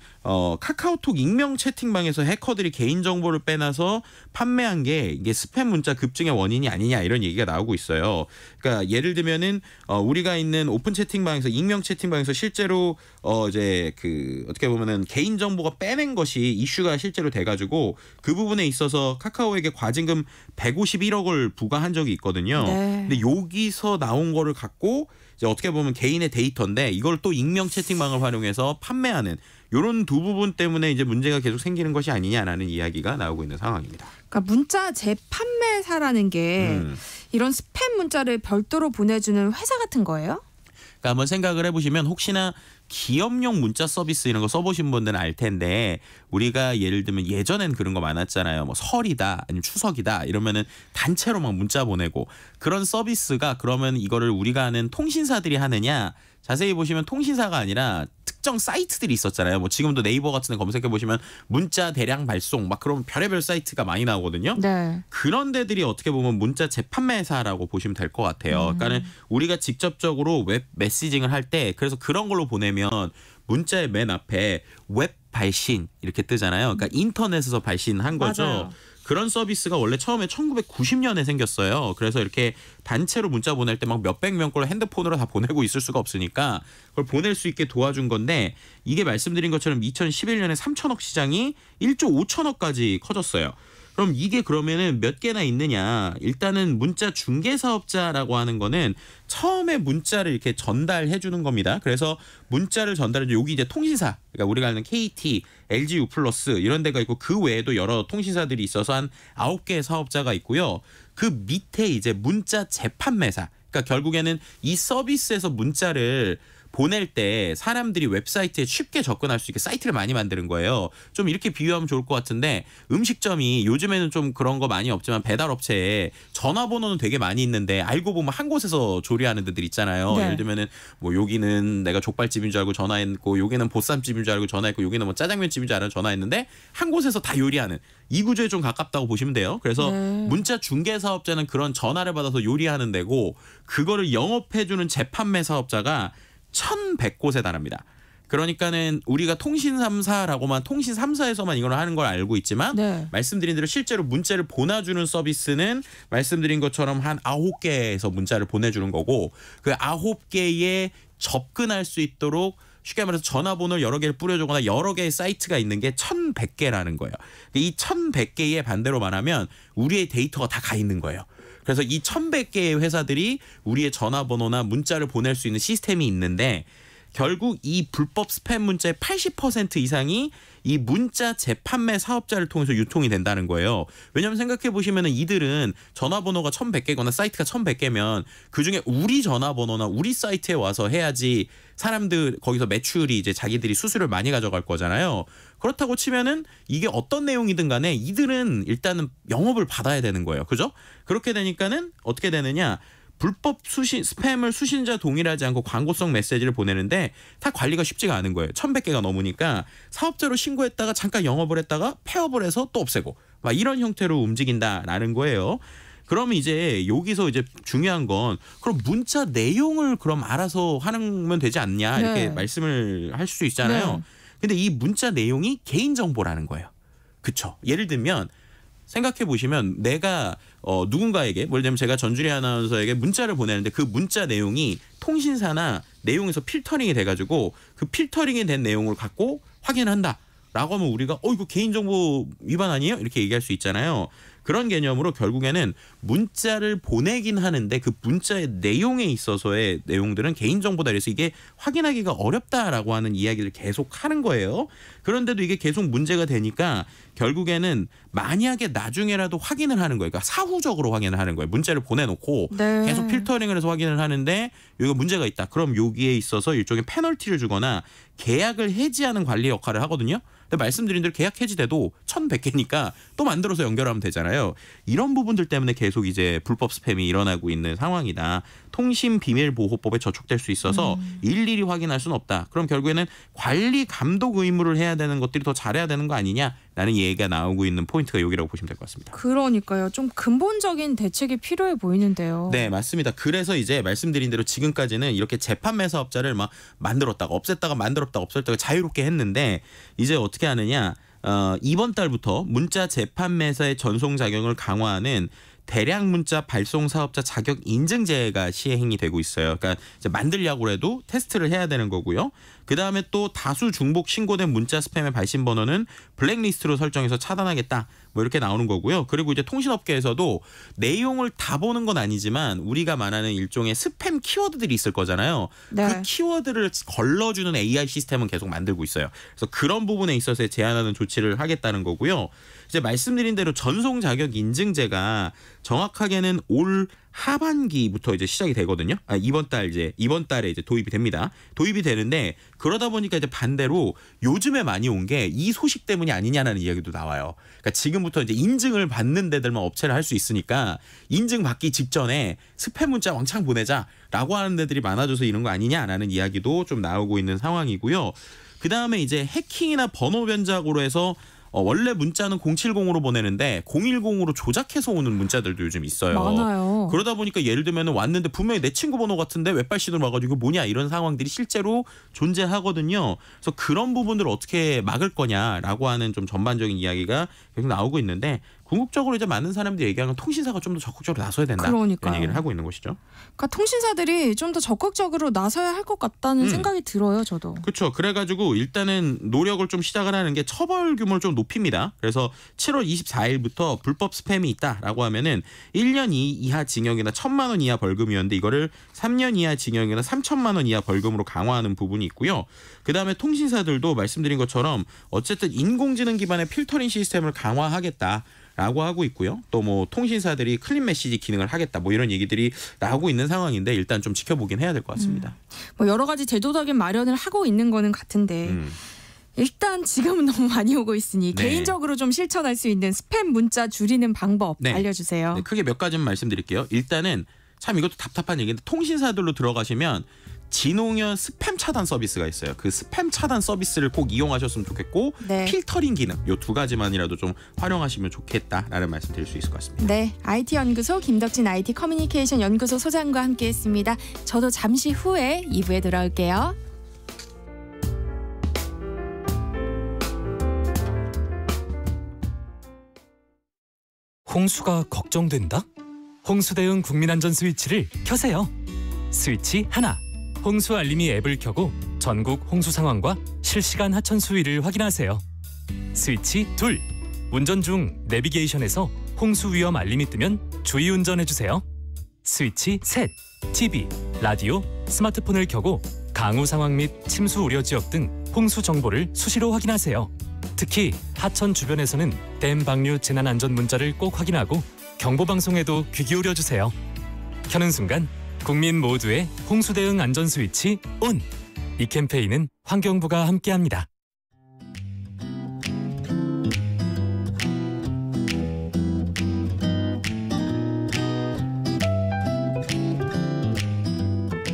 카카오톡 익명 채팅방에서 해커들이 개인 정보를 빼놔서 판매한 게 이게 스팸 문자 급증의 원인이 아니냐 이런 얘기가 나오고 있어요. 그러니까 예를 들면은 우리가 있는 오픈 채팅방에서 익명 채팅방에서 실제로 이제 그 어떻게 보면은 개인 정보가 빼낸 것이 이슈가 실제로 돼가지고 그 부분에 있어서 카카오에게 과징금 151억을 부과한 적이 있거든요. 네. 근데 여기서 나온 거를 갖고 이제 어떻게 보면 개인의 데이터인데 이걸 또 익명 채팅방을 활용해서 판매하는 이런 두 부분 때문에 이제 문제가 계속 생기는 것이 아니냐라는 이야기가 나오고 있는 상황입니다. 그러니까 문자 재판매사라는 게 이런 스팸 문자를 별도로 보내주는 회사 같은 거예요? 그러니까 한번 생각을 해보시면 혹시나 기업용 문자 서비스 이런 거 써보신 분들은 알 텐데 우리가 예를 들면 예전엔 그런 거 많았잖아요. 뭐 설이다 아니면 추석이다 이러면은 단체로 막 문자 보내고 그런 서비스가 그러면 이거를 우리가 아는 통신사들이 하느냐 자세히 보시면 통신사가 아니라 특정 사이트들이 있었잖아요. 뭐 지금도 네이버 같은 데 검색해 보시면 문자 대량 발송 막 그런 별의별 사이트가 많이 나오거든요. 네. 그런 데들이 어떻게 보면 문자 재판매사라고 보시면 될 것 같아요. 그러니까는 우리가 직접적으로 웹 메시징을 할 때 그래서 그런 걸로 보내면 문자의 맨 앞에 웹 발신 이렇게 뜨잖아요. 그러니까 인터넷에서 발신한 거죠. 맞아요. 그런 서비스가 원래 처음에 1990년에 생겼어요. 그래서 이렇게 단체로 문자 보낼 때 막 몇백 명 걸 핸드폰으로 다 보내고 있을 수가 없으니까 그걸 보낼 수 있게 도와준 건데 이게 말씀드린 것처럼 2011년에 3천억 시장이 1조 5천억까지 커졌어요. 그럼 이게 그러면은 몇 개나 있느냐? 일단은 문자 중개 사업자라고 하는 거는 처음에 문자를 이렇게 전달해 주는 겁니다. 그래서 문자를 전달해 줘. 여기 이제 통신사. 그러니까 우리가 아는 KT, LG U+ 이런 데가 있고 그 외에도 여러 통신사들이 있어서 한 9개의 사업자가 있고요. 그 밑에 이제 문자 재판매사. 그러니까 결국에는 이 서비스에서 문자를 보낼 때 사람들이 웹사이트에 쉽게 접근할 수 있게 사이트를 많이 만드는 거예요. 좀 이렇게 비유하면 좋을 것 같은데 음식점이 요즘에는 좀 그런 거 많이 없지만 배달업체에 전화번호는 되게 많이 있는데 알고 보면 한 곳에서 조리하는 데들 있잖아요. 네. 예를 들면은 뭐 여기는 내가 족발집인 줄 알고 전화했고 여기는 보쌈집인 줄 알고 전화했고 여기는 뭐 짜장면집인 줄 알고 전화했는데 한 곳에서 다 요리하는 이 구조에 좀 가깝다고 보시면 돼요. 그래서 네. 문자 중개 사업자는 그런 전화를 받아서 요리하는 데고 그거를 영업해주는 재판매 사업자가 1,100곳에 달합니다. 그러니까는 우리가 통신 3사라고만 통신 3사에서만 이걸 하는 걸 알고 있지만 네. 말씀드린 대로 실제로 문자를 보내주는 서비스는 말씀드린 것처럼 한 9개에서 문자를 보내주는 거고 그 9개에 접근할 수 있도록 쉽게 말해서 전화번호를 여러 개를 뿌려주거나 여러 개의 사이트가 있는 게 1100개라는 거예요. 이 1100개의 반대로 말하면 우리의 데이터가 다 가 있는 거예요. 그래서 이 1100개의 회사들이 우리의 전화번호나 문자를 보낼 수 있는 시스템이 있는데 결국 이 불법 스팸 문자의 80% 이상이 이 문자 재판매 사업자를 통해서 유통이 된다는 거예요. 왜냐하면 생각해 보시면 이들은 전화번호가 1100개거나 사이트가 1100개면 그중에 우리 전화번호나 우리 사이트에 와서 해야지 사람들 거기서 매출이 이제 자기들이 수수료를 많이 가져갈 거잖아요. 그렇다고 치면은 이게 어떤 내용이든 간에 이들은 일단은 영업을 받아야 되는 거예요. 그죠? 그렇게 되니까는 어떻게 되느냐? 불법 스팸을 수신자 동일하지 않고 광고성 메시지를 보내는데 다 관리가 쉽지가 않은 거예요. 1100개가 넘으니까 사업자로 신고했다가 잠깐 영업을 했다가 폐업을 해서 또 없애고 막 이런 형태로 움직인다라는 거예요. 그럼 이제 여기서 이제 중요한 건 그럼 문자 내용을 그럼 알아서 하면 되지 않냐 이렇게 네. 말씀을 할 수 있잖아요. 네. 근데 이 문자 내용이 개인정보라는 거예요. 그쵸? 예를 들면 생각해 보시면 내가 누군가에게 예를 들면 제가 전주리 아나운서에게 문자를 보내는데 그 문자 내용이 통신사나 내용에서 필터링이 돼가지고 그 필터링이 된 내용을 갖고 확인한다. 라고 하면 우리가 이거 개인정보 위반 아니에요? 이렇게 얘기할 수 있잖아요. 그런 개념으로 결국에는 문자를 보내긴 하는데 그 문자의 내용에 있어서의 내용들은 개인정보다 그래서 이게 확인하기가 어렵다라고 하는 이야기를 계속 하는 거예요. 그런데도 이게 계속 문제가 되니까 결국에는 만약에 나중에라도 확인을 하는 거예요. 그러니까 사후적으로 확인을 하는 거예요. 문자를 보내놓고 네. 계속 필터링을 해서 확인을 하는데 여기가 문제가 있다. 그럼 여기에 있어서 일종의 페널티를 주거나 계약을 해지하는 관리 역할을 하거든요. 근데 말씀드린 대로 계약 해지돼도 1100개니까 또 만들어서 연결하면 되잖아요. 이런 부분들 때문에 계속 이제 불법 스팸이 일어나고 있는 상황이다. 통신비밀보호법에 저촉될 수 있어서 일일이 확인할 수는 없다. 그럼 결국에는 관리 감독 의무를 해야 되는 것들이 더 잘해야 되는 거 아니냐라는 얘기가 나오고 있는 포인트가 여기라고 보시면 될 것 같습니다. 그러니까요. 좀 근본적인 대책이 필요해 보이는데요. 네, 맞습니다. 그래서 이제 말씀드린 대로 지금까지는 이렇게 재판매 사업자를 막 만들었다가 없앴다가 만들었다가 없앴다가 자유롭게 했는데 이제 어떻게 하느냐? 이번 달부터 문자 재판매사의 전송 자격을 강화하는 대량 문자 발송 사업자 자격 인증제가 시행이 되고 있어요. 그러니까 이제 만들려고 해도 테스트를 해야 되는 거고요. 그다음에 또 다수 중복 신고된 문자 스팸의 발신 번호는 블랙리스트로 설정해서 차단하겠다. 뭐 이렇게 나오는 거고요. 그리고 이제 통신업계에서도 내용을 다 보는 건 아니지만 우리가 말하는 일종의 스팸 키워드들이 있을 거잖아요. 네. 그 키워드를 걸러주는 AI 시스템은 계속 만들고 있어요. 그래서 그런 부분에 있어서 제한하는 조치를 하겠다는 거고요. 이제 말씀드린 대로 전송 자격 인증제가 정확하게는 올 하반기부터 이제 시작이 되거든요. 이번 달에 이제 도입이 됩니다. 도입이 되는데 그러다 보니까 이제 반대로 요즘에 많이 온 게 이 소식 때문이 아니냐라는 이야기도 나와요. 그러니까 지금부터 이제 인증을 받는 데들만 업체를 할 수 있으니까 인증 받기 직전에 스팸 문자 왕창 보내자라고 하는 데들이 많아져서 이런 거 아니냐라는 이야기도 좀 나오고 있는 상황이고요. 그 다음에 이제 해킹이나 번호 변작으로 해서 원래 문자는 070으로 보내는데 010으로 조작해서 오는 문자들도 요즘 있어요. 많아요. 그러다 보니까 예를 들면 왔는데 분명히 내 친구 번호 같은데 웹발신으로 와가지고 뭐냐 이런 상황들이 실제로 존재하거든요. 그래서 그런 부분들을 어떻게 막을 거냐라고 하는 좀 전반적인 이야기가 계속 나오고 있는데 궁극적으로 이제 많은 사람들이 얘기하는 통신사가 좀 더 적극적으로 나서야 된다. 그러니까요. 이런 얘기를 하고 있는 것이죠. 그러니까 통신사들이 좀 더 적극적으로 나서야 할 것 같다는 생각이 들어요. 저도. 그렇죠. 그래가지고 일단은 노력을 좀 시작을 하는 게 처벌 규모를 좀 높입니다. 그래서 7월 24일부터 불법 스팸이 있다라고 하면은 1년 이하 징역이나 1,000만 원 이하 벌금이었는데 이거를 3년 이하 징역이나 3천만 원 이하 벌금으로 강화하는 부분이 있고요. 그다음에 통신사들도 말씀드린 것처럼 어쨌든 인공지능 기반의 필터링 시스템을 강화하겠다. 라고 하고 있고요. 또 뭐 통신사들이 클린 메시지 기능을 하겠다. 뭐 이런 얘기들이 나오고 있는 상황인데 일단 좀 지켜보긴 해야 될 것 같습니다. 뭐 여러 가지 제도적인 마련을 하고 있는 거는 같은데 일단 지금은 너무 많이 오고 있으니 네. 개인적으로 좀 실천할 수 있는 스팸 문자 줄이는 방법 네. 알려주세요. 네, 크게 몇 가지만 말씀드릴게요. 일단은 참 이것도 답답한 얘기인데 통신사들로 들어가시면 진홍연 스팸 차단 서비스가 있어요. 그 스팸 차단 서비스를 꼭 이용하셨으면 좋겠고 네. 필터링 기능 이 두 가지만이라도 좀 활용하시면 좋겠다라는 말씀 드릴 수 있을 것 같습니다. 네, IT 연구소 김덕진 IT 커뮤니케이션 연구소 소장과 함께했습니다. 저도 잠시 후에 2부에 돌아올게요. 홍수가 걱정된다? 홍수 대응 국민안전 스위치를 켜세요. 스위치 하나, 홍수 알림이 앱을 켜고 전국 홍수 상황과 실시간 하천 수위를 확인하세요. 스위치 둘, 운전 중 내비게이션에서 홍수 위험 알림이 뜨면 주의 운전해주세요. 스위치 셋, TV, 라디오, 스마트폰을 켜고 강우 상황 및 침수 우려 지역 등 홍수 정보를 수시로 확인하세요. 특히 하천 주변에서는 댐 방류 재난 안전 문자를 꼭 확인하고 경보 방송에도 귀 기울여 주세요. 켜는 순간 국민 모두의 홍수 대응 안전 스위치 온! 이 캠페인은 환경부가 함께합니다.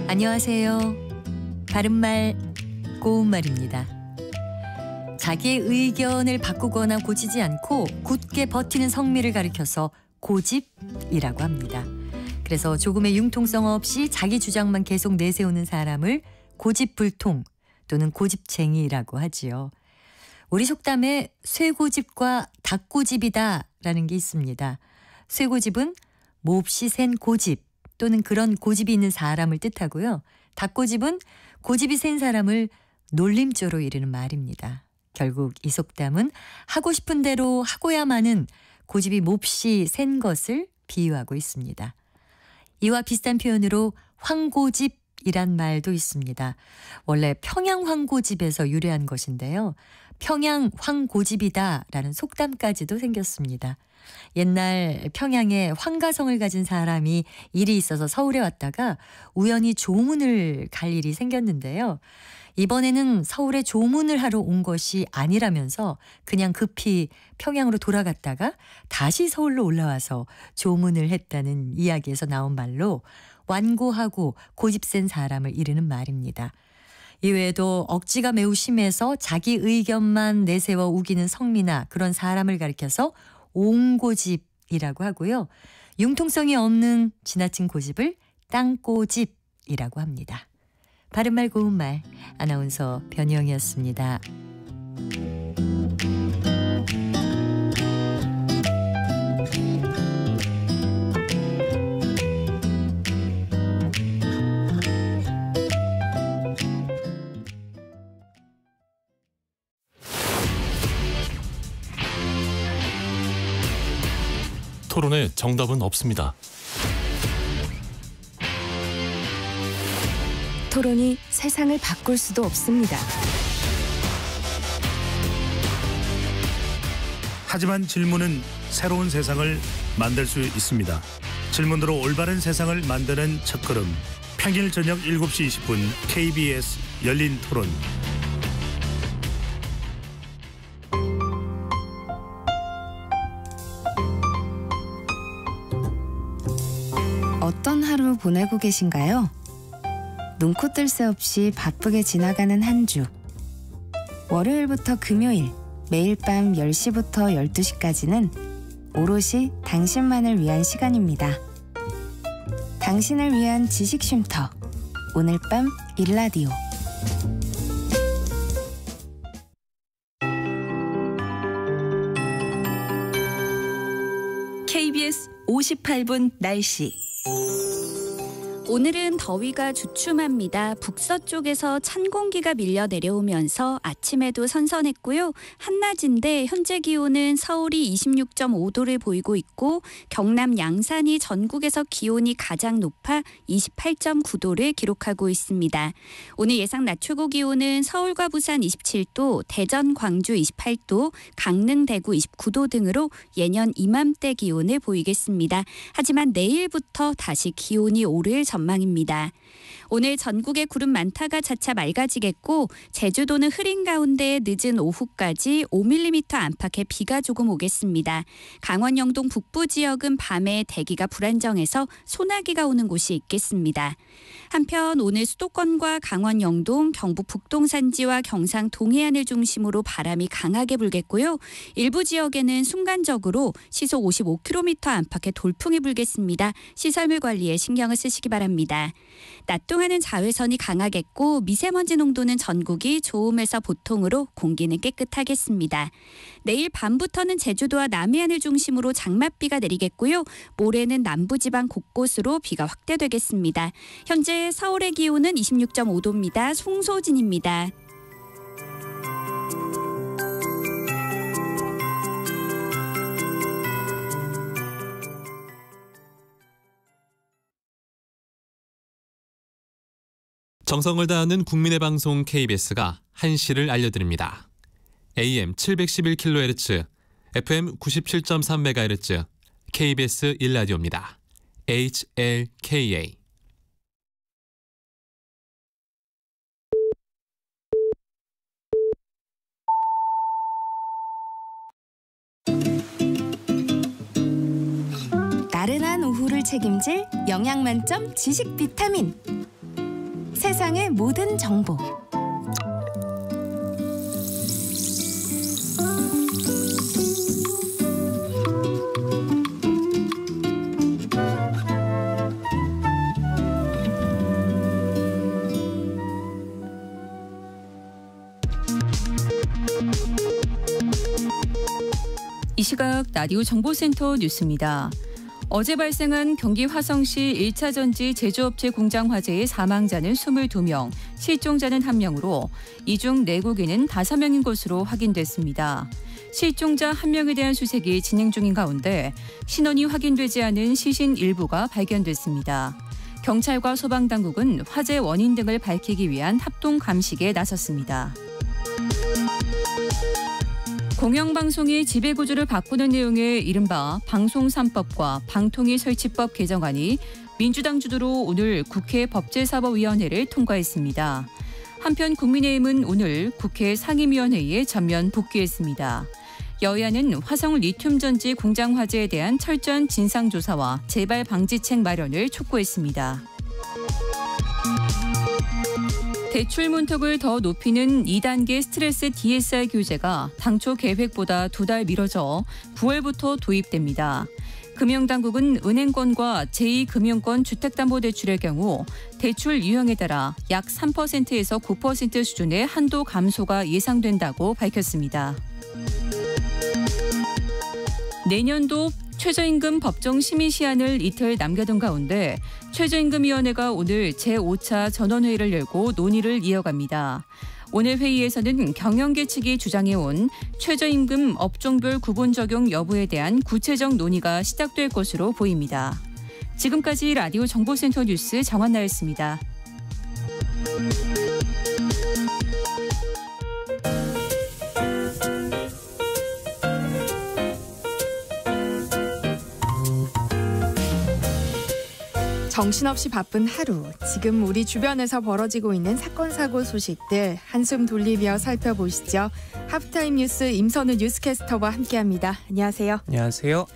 안녕하세요. 바른말 고운말입니다. 자기의 의견을 바꾸거나 고치지 않고 굳게 버티는 성미를 가리켜서 고집이라고 합니다. 그래서 조금의 융통성 없이 자기 주장만 계속 내세우는 사람을 고집불통 또는 고집쟁이라고 하지요. 우리 속담에 쇠고집과 닭고집이다라는 게 있습니다. 쇠고집은 몹시 센 고집 또는 그런 고집이 있는 사람을 뜻하고요. 닭고집은 고집이 센 사람을 놀림조로 이르는 말입니다. 결국 이 속담은 하고 싶은 대로 하고야마는 고집이 몹시 센 것을 비유하고 있습니다. 이와 비슷한 표현으로 황고집이란 말도 있습니다. 원래 평양 황고집에서 유래한 것인데요. 평양 황고집이다라는 속담까지도 생겼습니다. 옛날 평양에 황가성을 가진 사람이 일이 있어서 서울에 왔다가 우연히 조문을 갈 일이 생겼는데요. 이번에는 서울에 조문을 하러 온 것이 아니라면서 그냥 급히 평양으로 돌아갔다가 다시 서울로 올라와서 조문을 했다는 이야기에서 나온 말로 완고하고 고집센 사람을 이르는 말입니다. 이외에도 억지가 매우 심해서 자기 의견만 내세워 우기는 성미나 그런 사람을 가리켜서 옹고집이라고 하고요. 융통성이 없는 지나친 고집을 땅고집이라고 합니다. 바른말 고운말 아나운서 변희영이었습니다. 토론에 정답은 없습니다. 토론이 세상을 바꿀 수도 없습니다. 하지만 질문은 새로운 세상을 만들 수 있습니다. 질문으로 올바른 세상을 만드는 첫걸음. 평일 저녁 7시 20분 KBS 열린 토론. 어떤 하루 보내고 계신가요? 눈코 뜰 새 없이 바쁘게 지나가는 한 주. 월요일부터 금요일, 매일 밤 10시부터 12시까지는 오롯이 당신만을 위한 시간입니다. 당신을 위한 지식 쉼터. 오늘 밤 일라디오. KBS 58분 날씨. 오늘은 더위가 주춤합니다. 북서쪽에서 찬 공기가 밀려 내려오면서 아침에도 선선했고요. 한낮인데 현재 기온은 서울이 26.5도를 보이고 있고 경남 양산이 전국에서 기온이 가장 높아 28.9도를 기록하고 있습니다. 오늘 예상 낮 최고 기온은 서울과 부산 27도, 대전, 광주 28도, 강릉, 대구 29도 등으로 예년 이맘때 기온을 보이겠습니다. 하지만 내일부터 다시 기온이 오를 전망입니다. 오늘 전국에 구름 많다가 차차 맑아지겠고 제주도는 흐린 가운데 늦은 오후까지 5mm 안팎의 비가 조금 오겠습니다. 강원 영동 북부 지역은 밤에 대기가 불안정해서 소나기가 오는 곳이 있겠습니다. 한편 오늘 수도권과 강원 영동, 경북 북동산지와 경상 동해안을 중심으로 바람이 강하게 불겠고요. 일부 지역에는 순간적으로 시속 55km 안팎의 돌풍이 불겠습니다. 시설물 관리에 신경을 쓰시기 바랍니다. 바랍니다. 낮 동안은 자외선이 강하겠고 미세먼지 농도는 전국이 좋음에서 보통으로 공기는 깨끗하겠습니다. 내일 밤부터는 제주도와 남해안을 중심으로 장맛비가 내리겠고요. 모레는 남부지방 곳곳으로 비가 확대되겠습니다. 현재 서울의 기온은 26.5도입니다. 송소진입니다. 정성을 다하는 국민의 방송 KBS가 한시를 알려드립니다. AM 711kHz, FM 97.3MHz, KBS 1라디오입니다. HLKA. 나른한 오후를 책임질 영양 만점 지식 비타민. 세상의 모든 정보. 이 시각 라디오 정보센터 뉴스입니다. 어제 발생한 경기 화성시 1차 전지 제조업체 공장 화재의 사망자는 22명, 실종자는 1명으로 이 중 내국인은 5명인 것으로 확인됐습니다. 실종자 1명에 대한 수색이 진행 중인 가운데 신원이 확인되지 않은 시신 일부가 발견됐습니다. 경찰과 소방당국은 화재 원인 등을 밝히기 위한 합동 감식에 나섰습니다. 공영방송의 지배구조를 바꾸는 내용의 이른바 방송 3법과 방통위 설치법 개정안이 민주당 주도로 오늘 국회 법제사법위원회를 통과했습니다. 한편 국민의힘은 오늘 국회 상임위원회에 전면 복귀했습니다. 여야는 화성 리튬 전지 공장 화재에 대한 철저한 진상조사와 재발 방지책 마련을 촉구했습니다. 대출 문턱을 더 높이는 2단계 스트레스 DSR 규제가 당초 계획보다 2달 미뤄져 9월부터 도입됩니다. 금융당국은 은행권과 제2금융권 주택담보대출의 경우 대출 유형에 따라 약 3%에서 9% 수준의 한도 감소가 예상된다고 밝혔습니다. 내년도 최저임금 법정 심의 시한을 이틀 남겨둔 가운데 최저임금위원회가 오늘 제5차 전원회의를 열고 논의를 이어갑니다. 오늘 회의에서는 경영계 측이 주장해온 최저임금 업종별 구분 적용 여부에 대한 구체적 논의가 시작될 것으로 보입니다. 지금까지 라디오 정보센터 뉴스 정한나였습니다. 정신없이 바쁜 하루, 지금 우리 주변에서 벌어지고 있는 사건 사고 소식들 한숨 돌리며 살펴보시죠. 하프타임 뉴스 임선우 뉴스캐스터와 함께합니다. 안녕하세요. 안녕하세요.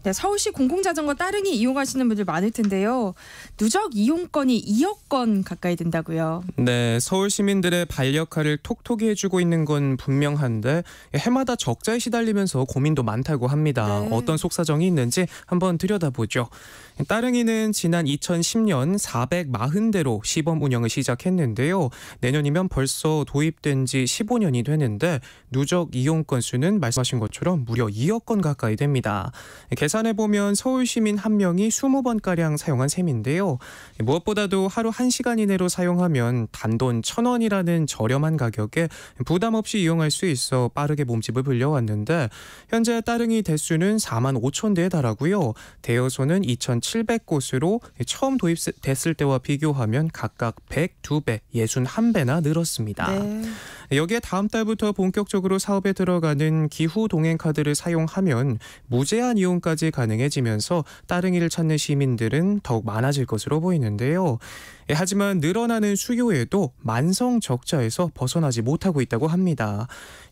네, 서울시 공공자전거 따릉이 이용하시는 분들 많을 텐데요. 누적 이용건이 2억 건 가까이 된다고요. 네, 서울 시민들의 발 역할을 톡톡히 해주고 있는 건 분명한데 해마다 적자에 시달리면서 고민도 많다고 합니다. 네. 어떤 속사정이 있는지 한번 들여다보죠. 따릉이는 지난 2010년 440대로 시범 운영을 시작했는데요. 내년이면 벌써 도입된 지 15년이 되는데 누적 이용 건수는 말씀하신 것처럼 무려 2억 건 가까이 됩니다. 계산해보면 서울 시민 1명이 20번가량 사용한 셈인데요. 무엇보다도 하루 1시간 이내로 사용하면 단돈 1,000원이라는 저렴한 가격에 부담 없이 이용할 수 있어 빠르게 몸집을 불려왔는데 현재 따릉이 대수는 45,000대에 달하고요. 대여소는 2,700곳으로 처음 도입됐을 때와 비교하면 각각 102배, 61배나 늘었습니다. 네. 여기에 다음 달부터 본격적으로 사업에 들어가는 기후 동행 카드를 사용하면 무제한 이용까지 가능해지면서 따릉이를 찾는 시민들은 더욱 많아질 것으로 보이는데요. 하지만 늘어나는 수요에도 만성 적자에서 벗어나지 못하고 있다고 합니다.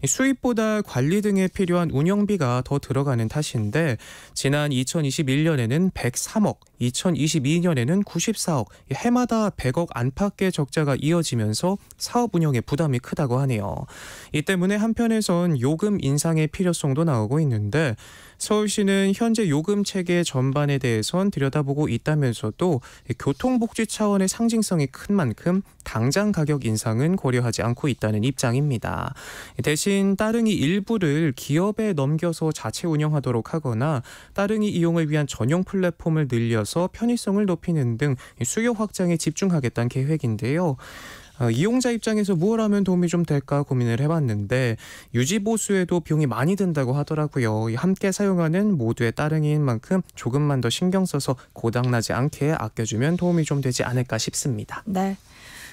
수입보다 관리 등에 필요한 운영비가 더 들어가는 탓인데 지난 2021년에는 103억, 2022년에는 94억, 해마다 100억 안팎의 적자가 이어지면서 사업 운영에 부담이 크다고 하네요. 이 때문에 한편에선 요금 인상의 필요성도 나오고 있는데 서울시는 현재 요금 체계 전반에 대해선 들여다보고 있다면서도 교통복지 차원의 상징성이 큰 만큼 당장 가격 인상은 고려하지 않고 있다는 입장입니다. 대신 따릉이 일부를 기업에 넘겨서 자체 운영하도록 하거나 따릉이 이용을 위한 전용 플랫폼을 늘려서 편의성을 높이는 등 수요 확장에 집중하겠다는 계획인데요. 이용자 입장에서 무엇 하면 도움이 좀 될까 고민을 해봤는데 유지 보수에도 비용이 많이 든다고 하더라고요. 함께 사용하는 모두의 따릉이인 만큼 조금만 더 신경 써서 고장나지 않게 아껴주면 도움이 좀 되지 않을까 싶습니다. 네.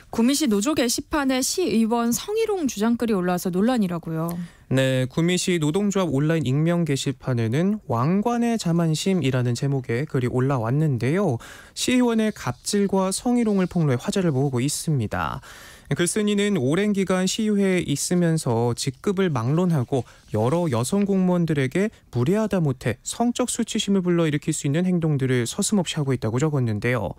구미시 노조 게시판에 시의원 성희롱 주장글이 올라와서 논란이라고요. 네, 구미시 노동조합 온라인 익명 게시판에는 왕관의 자만심이라는 제목의 글이 올라왔는데요. 시의원의 갑질과 성희롱을 폭로해 화제를 모으고 있습니다. 글쓴이는 오랜 기간 시의회에 있으면서 직급을 막론하고 여러 여성 공무원들에게 무례하다 못해 성적 수치심을 불러일으킬 수 있는 행동들을 서슴없이 하고 있다고 적었는데요.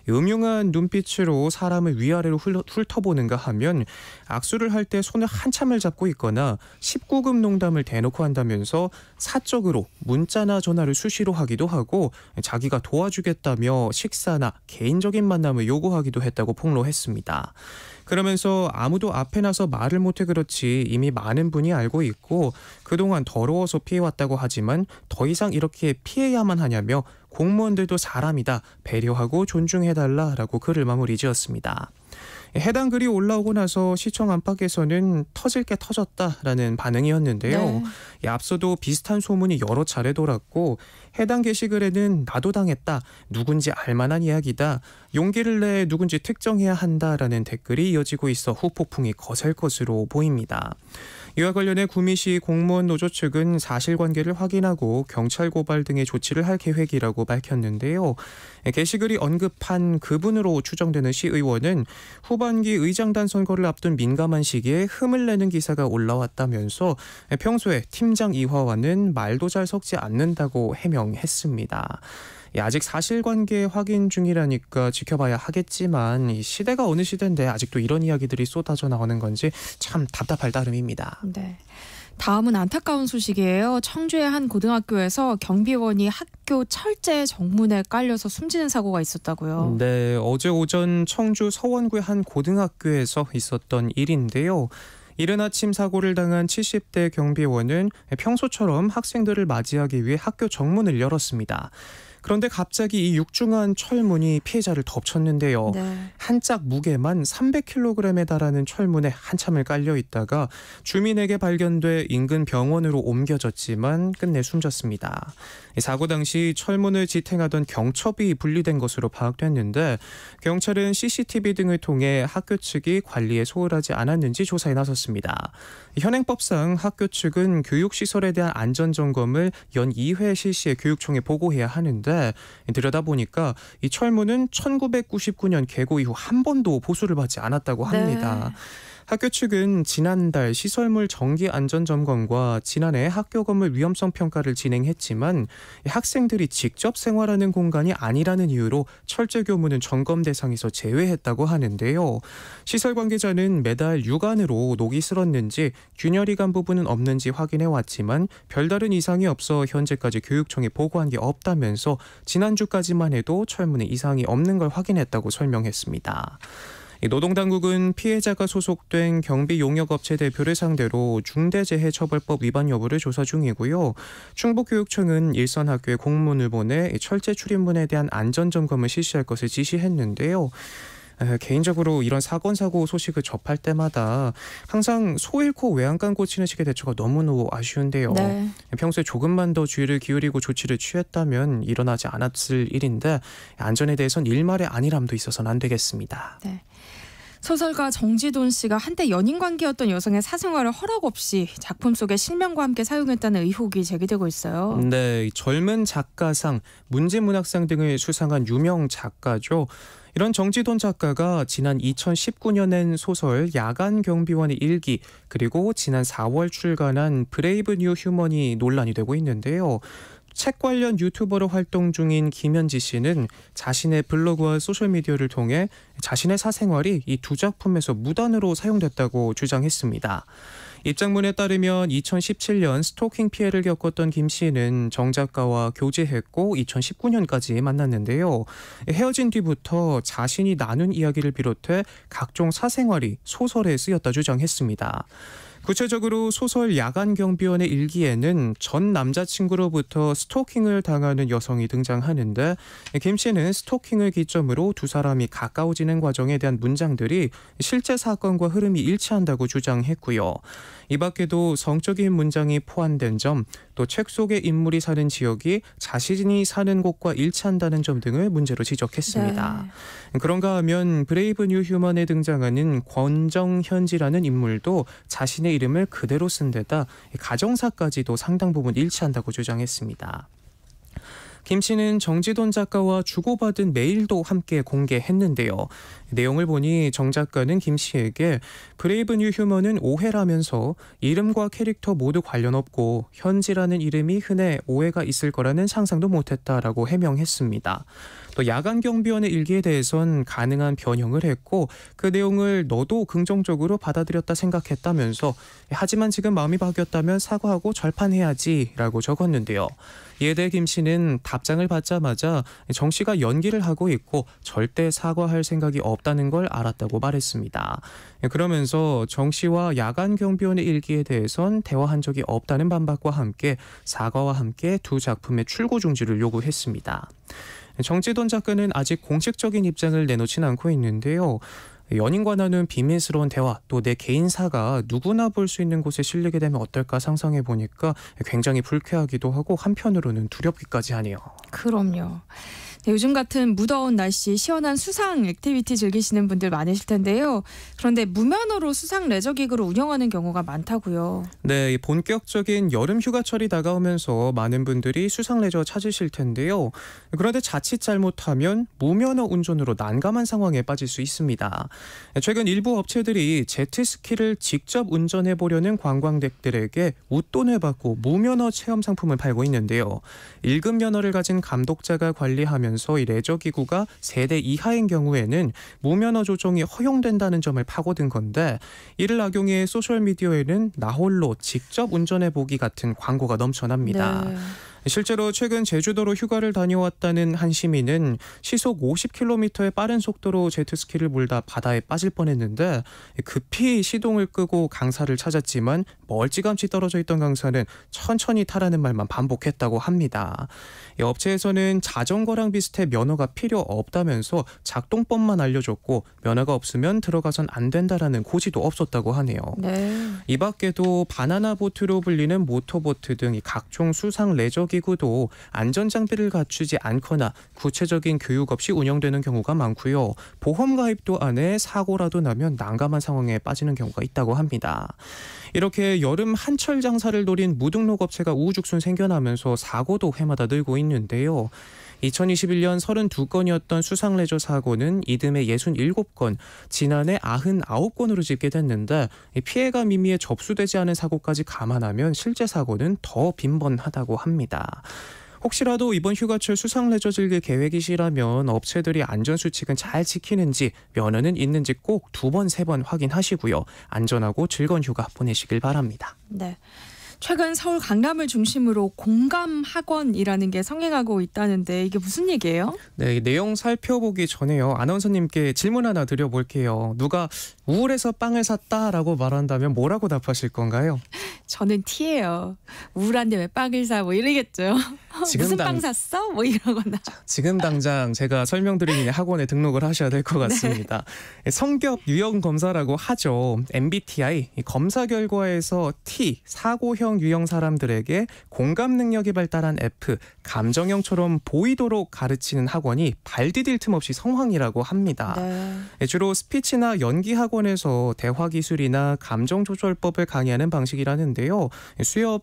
음흉한 눈빛으로 사람을 위아래로 훑어보는가 하면 악수를 할 때 손을 한참을 잡고 있거나 19금 농담을 대놓고 한다면서 사적으로 문자나 전화를 수시로 하기도 하고 자기가 도와주겠다며 식사나 개인적인 만남을 요구하기도 했다고 폭로했습니다. 그러면서 아무도 앞에 나서 말을 못해 그렇지 이미 많은 분이 알고 있고 그동안 더러워서 피해왔다고 하지만 더 이상 이렇게 피해야만 하냐며 공무원들도 사람이다, 배려하고 존중해달라라고 글을 마무리 지었습니다. 해당 글이 올라오고 나서 시청 안팎에서는 터질 게 터졌다라는 반응이었는데요. 네. 앞서도 비슷한 소문이 여러 차례 돌았고 해당 게시글에는 나도 당했다, 누군지 알만한 이야기다, 용기를 내 누군지 특정해야 한다라는 댓글이 이어지고 있어 후폭풍이 거셀 것으로 보입니다. 이와 관련해 구미시 공무원 노조 측은 사실관계를 확인하고 경찰 고발 등의 조치를 할 계획이라고 밝혔는데요. 게시글이 언급한 그분으로 추정되는 시의원은 후반기 의장단 선거를 앞둔 민감한 시기에 흠을 내는 기사가 올라왔다면서 평소에 팀장 이화와는 말도 잘 섞지 않는다고 해명했습니다. 아직 사실관계 확인 중이라니까 지켜봐야 하겠지만 이 시대가 어느 시대인데 아직도 이런 이야기들이 쏟아져 나오는 건지 참 답답할 따름입니다. 네. 다음은 안타까운 소식이에요. 청주의 한 고등학교에서 경비원이 학교 철제 정문에 깔려서 숨지는 사고가 있었다고요. 네, 어제 오전 청주 서원구의 한 고등학교에서 있었던 일인데요. 이른 아침 사고를 당한 70대 경비원은 평소처럼 학생들을 맞이하기 위해 학교 정문을 열었습니다. 그런데 갑자기 이 육중한 철문이 피해자를 덮쳤는데요. 네. 한 짝 무게만 300kg에 달하는 철문에 한참을 깔려 있다가 주민에게 발견돼 인근 병원으로 옮겨졌지만 끝내 숨졌습니다. 사고 당시 철문을 지탱하던 경첩이 분리된 것으로 파악됐는데 경찰은 CCTV 등을 통해 학교 측이 관리에 소홀하지 않았는지 조사에 나섰습니다. 현행법상 학교 측은 교육시설에 대한 안전점검을 연 2회 실시해 교육청에 보고해야 하는데 들여다보니까 이 철문은 1999년 개고 이후 한 번도 보수를 받지 않았다고 합니다. 네. 학교 측은 지난달 시설물 정기 안전점검과 지난해 학교 건물 위험성 평가를 진행했지만 학생들이 직접 생활하는 공간이 아니라는 이유로 철제 교문은 점검 대상에서 제외했다고 하는데요. 시설 관계자는 매달 육안으로 녹이 슬었는지 균열이 간 부분은 없는지 확인해왔지만 별다른 이상이 없어 현재까지 교육청에 보고한 게 없다면서 지난주까지만 해도 철문에 이상이 없는 걸 확인했다고 설명했습니다. 노동당국은 피해자가 소속된 경비용역업체 대표를 상대로 중대재해처벌법 위반 여부를 조사 중이고요. 충북교육청은 일선 학교에 공문을 보내 철제 출입문에 대한 안전점검을 실시할 것을 지시했는데요. 개인적으로 이런 사건, 사고 소식을 접할 때마다 항상 소 잃고 외양간 고치는 식의 대처가 너무너무 아쉬운데요. 네. 평소에 조금만 더 주의를 기울이고 조치를 취했다면 일어나지 않았을 일인데 안전에 대해선 일말의 안일함도 있어서는 안 되겠습니다. 네. 소설가 정지돈 씨가 한때 연인 관계였던 여성의 사생활을 허락 없이 작품 속의 실명과 함께 사용했다는 의혹이 제기되고 있어요. 네, 젊은 작가상, 문제문학상 등을 수상한 유명 작가죠. 이런 정지돈 작가가 지난 2019년엔 소설 야간 경비원의 일기 그리고 지난 4월 출간한 브레이브 뉴 휴먼이 논란이 되고 있는데요. 책 관련 유튜버로 활동 중인 김현지 씨는 자신의 블로그와 소셜미디어를 통해 자신의 사생활이 이 두 작품에서 무단으로 사용됐다고 주장했습니다. 입장문에 따르면 2017년 스토킹 피해를 겪었던 김 씨는 정 작가와 교제했고 2019년까지 만났는데요. 헤어진 뒤부터 자신이 나눈 이야기를 비롯해 각종 사생활이 소설에 쓰였다 주장했습니다. 구체적으로 소설 야간 경비원의 일기에는 전 남자친구로부터 스토킹을 당하는 여성이 등장하는데 김 씨는 스토킹을 기점으로 두 사람이 가까워지는 과정에 대한 문장들이 실제 사건과 흐름이 일치한다고 주장했고요. 이 밖에도 성적인 문장이 포함된 점, 또 책 속의 인물이 사는 지역이 자신이 사는 곳과 일치한다는 점 등을 문제로 지적했습니다. 네. 그런가 하면 브레이브 뉴 휴먼에 등장하는 권정현지라는 인물도 자신의 이름을 그대로 쓴 데다 가정사까지도 상당 부분 일치한다고 주장했습니다. 김 씨는 정지돈 작가와 주고받은 메일도 함께 공개했는데요. 내용을 보니 정 작가는 김 씨에게 브레이브 뉴 휴먼은 오해라면서 이름과 캐릭터 모두 관련 없고 현지라는 이름이 흔해 오해가 있을 거라는 상상도 못했다라고 해명했습니다. 또 야간 경비원의 일기에 대해선 가능한 변형을 했고 그 내용을 너도 긍정적으로 받아들였다 생각했다면서 하지만 지금 마음이 바뀌었다면 사과하고 절판해야지라고 적었는데요. 이에 대해 김 씨는 답장을 받자마자 정 씨가 연기를 하고 있고 절대 사과할 생각이 없다는 걸 알았다고 말했습니다. 그러면서 정 씨와 야간 경비원의 일기에 대해선 대화한 적이 없다는 반박과 함께 사과와 함께 두 작품의 출고 중지를 요구했습니다. 정지돈 작가는 아직 공식적인 입장을 내놓진 않고 있는데요. 연인과 나눈 비밀스러운 대화 또 내 개인사가 누구나 볼 수 있는 곳에 실리게 되면 어떨까 상상해 보니까 굉장히 불쾌하기도 하고 한편으로는 두렵기까지 하네요. 그럼요. 네, 요즘 같은 무더운 날씨 시원한 수상 액티비티 즐기시는 분들 많으실 텐데요. 그런데 무면허로 수상 레저기구를 운영하는 경우가 많다고요. 네, 본격적인 여름 휴가철이 다가오면서 많은 분들이 수상 레저 찾으실 텐데요. 그런데 자칫 잘못하면 무면허 운전으로 난감한 상황에 빠질 수 있습니다. 최근 일부 업체들이 제트스키를 직접 운전해 보려는 관광객들에게 웃돈을 받고 무면허 체험 상품을 팔고 있는데요. 1급 면허를 가진 감독자가 관리하면 이 레저기구가 세대 이하인 경우에는 무면허 조종이 허용된다는 점을 파고든 건데 이를 악용해 소셜미디어에는 나 홀로 직접 운전해보기 같은 광고가 넘쳐납니다. 네. 실제로 최근 제주도로 휴가를 다녀왔다는 한 시민은 시속 50km의 빠른 속도로 제트스키를 몰다 바다에 빠질 뻔했는데 급히 시동을 끄고 강사를 찾았지만 멀찌감치 떨어져 있던 강사는 천천히 타라는 말만 반복했다고 합니다. 이 업체에서는 자전거랑 비슷해 면허가 필요 없다면서 작동법만 알려줬고 면허가 없으면 들어가선 안 된다라는 고지도 없었다고 하네요. 네. 이 밖에도 바나나 보트로 불리는 모터보트 등 각종 수상 레저 기구도 안전장비를 갖추지 않거나 구체적인 교육 없이 운영되는 경우가 많고요. 보험 가입도 안 해 사고라도 나면 난감한 상황에 빠지는 경우가 있다고 합니다. 이렇게 여름 한철 장사를 노린 무등록 업체가 우후죽순 생겨나면서 사고도 해마다 늘고 있는데요. 2021년 32건이었던 수상 레저 사고는 이듬해 67건, 지난해 99건으로 집계됐는데 피해가 미미에 접수되지 않은 사고까지 감안하면 실제 사고는 더 빈번하다고 합니다. 혹시라도 이번 휴가철 수상 레저 즐길 계획이시라면 업체들이 안전수칙은 잘 지키는지 면허는 있는지 꼭 2번, 3번 확인하시고요. 안전하고 즐거운 휴가 보내시길 바랍니다. 네. 최근 서울 강남을 중심으로 공감 학원이라는 게 성행하고 있다는데 이게 무슨 얘기예요? 네, 내용 살펴보기 전에요. 아나운서님께 질문 하나 드려볼게요. 누가 우울해서 빵을 샀다라고 말한다면 뭐라고 답하실 건가요? 저는 T예요. 우울한데 왜 빵을 사? 뭐 이러겠죠. 무슨 빵 샀어? 뭐 이러거나. 지금 당장 제가 설명드리는 학원에 등록을 하셔야 될 것 같습니다. 네. 성격 유형 검사라고 하죠. MBTI 검사 결과에서 T, 사고형 유형 사람들에게 공감 능력이 발달한 F, 감정형처럼 보이도록 가르치는 학원이 발 디딜 틈 없이 성황이라고 합니다. 네. 주로 스피치나 연기 학원에서 대화 기술이나 감정 조절법을 강의하는 방식이라는데요.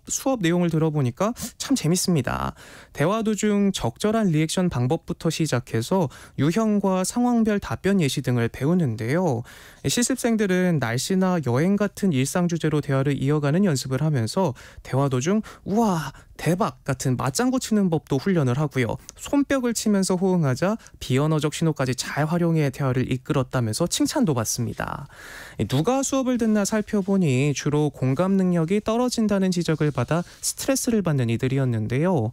수업 내용을 들어보니까 참 재밌습니다. 대화 도중 적절한 리액션 방법부터 시작해서 유형과 상황별 답변 예시 등을 배우는데요. 실습생들은 날씨나 여행 같은 일상 주제로 대화를 이어가는 연습을 하면서 대화 도중 우와 대박 같은 맞장구 치는 법도 훈련을 하고요. 손뼉을 치면서 호응하자 비언어적 신호까지 잘 활용해 대화를 이끌었다면서 칭찬도 받습니다. 누가 수업을 듣나 살펴보니 주로 공감 능력이 떨어진다는 지적을 받아 스트레스를 받는 이들이었는데요.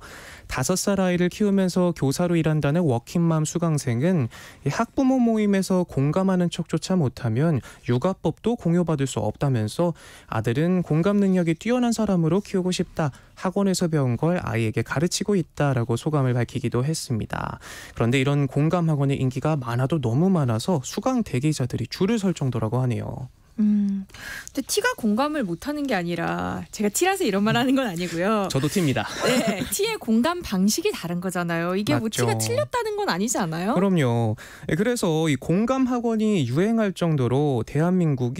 5살 아이를 키우면서 교사로 일한다는 워킹맘 수강생은 학부모 모임에서 공감하는 척조차 못하면 육아법도 공유받을 수 없다면서 아들은 공감 능력이 뛰어난 사람으로 키우고 싶다. 학원에서 배운 걸 아이에게 가르치고 있다라고 소감을 밝히기도 했습니다. 그런데 이런 공감 학원의 인기가 많아도 너무 많아서 수강 대기자들이 줄을 설 정도라고 하네요. 근데 T가 공감을 못하는 게 아니라 제가 T라서 이런 말 하는 건 아니고요. 저도 T입니다. 네, T의 공감 방식이 다른 거잖아요. 이게 뭐 맞죠. T가 틀렸다는 건 아니지 않아요? 그럼요. 그래서 이 공감 학원이 유행할 정도로 대한민국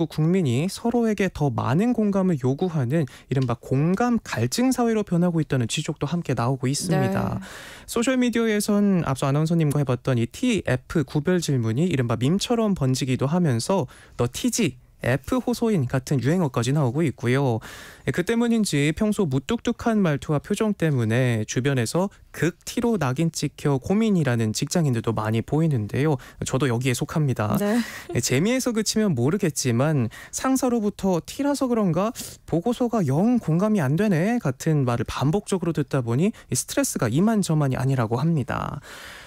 국민이 서로에게 더 많은 공감을 요구하는 이른바 공감 갈증 사회로 변하고 있다는 지적도 함께 나오고 있습니다. 네. 소셜미디어에선 앞서 아나운서님과 해봤던 이 TF 구별 질문이 이른바 밈처럼 번지기도 하면서 너 T지? F 호소인 같은 유행어까지 나오고 있고요. 그 때문인지 평소 무뚝뚝한 말투와 표정 때문에 주변에서 극 T로 낙인 찍혀 고민이라는 직장인들도 많이 보이는데요. 저도 여기에 속합니다. 네. 재미에서 그치면 모르겠지만 상사로부터 T라서 그런가 보고서가 영 공감이 안 되네 같은 말을 반복적으로 듣다 보니 스트레스가 이만저만이 아니라고 합니다.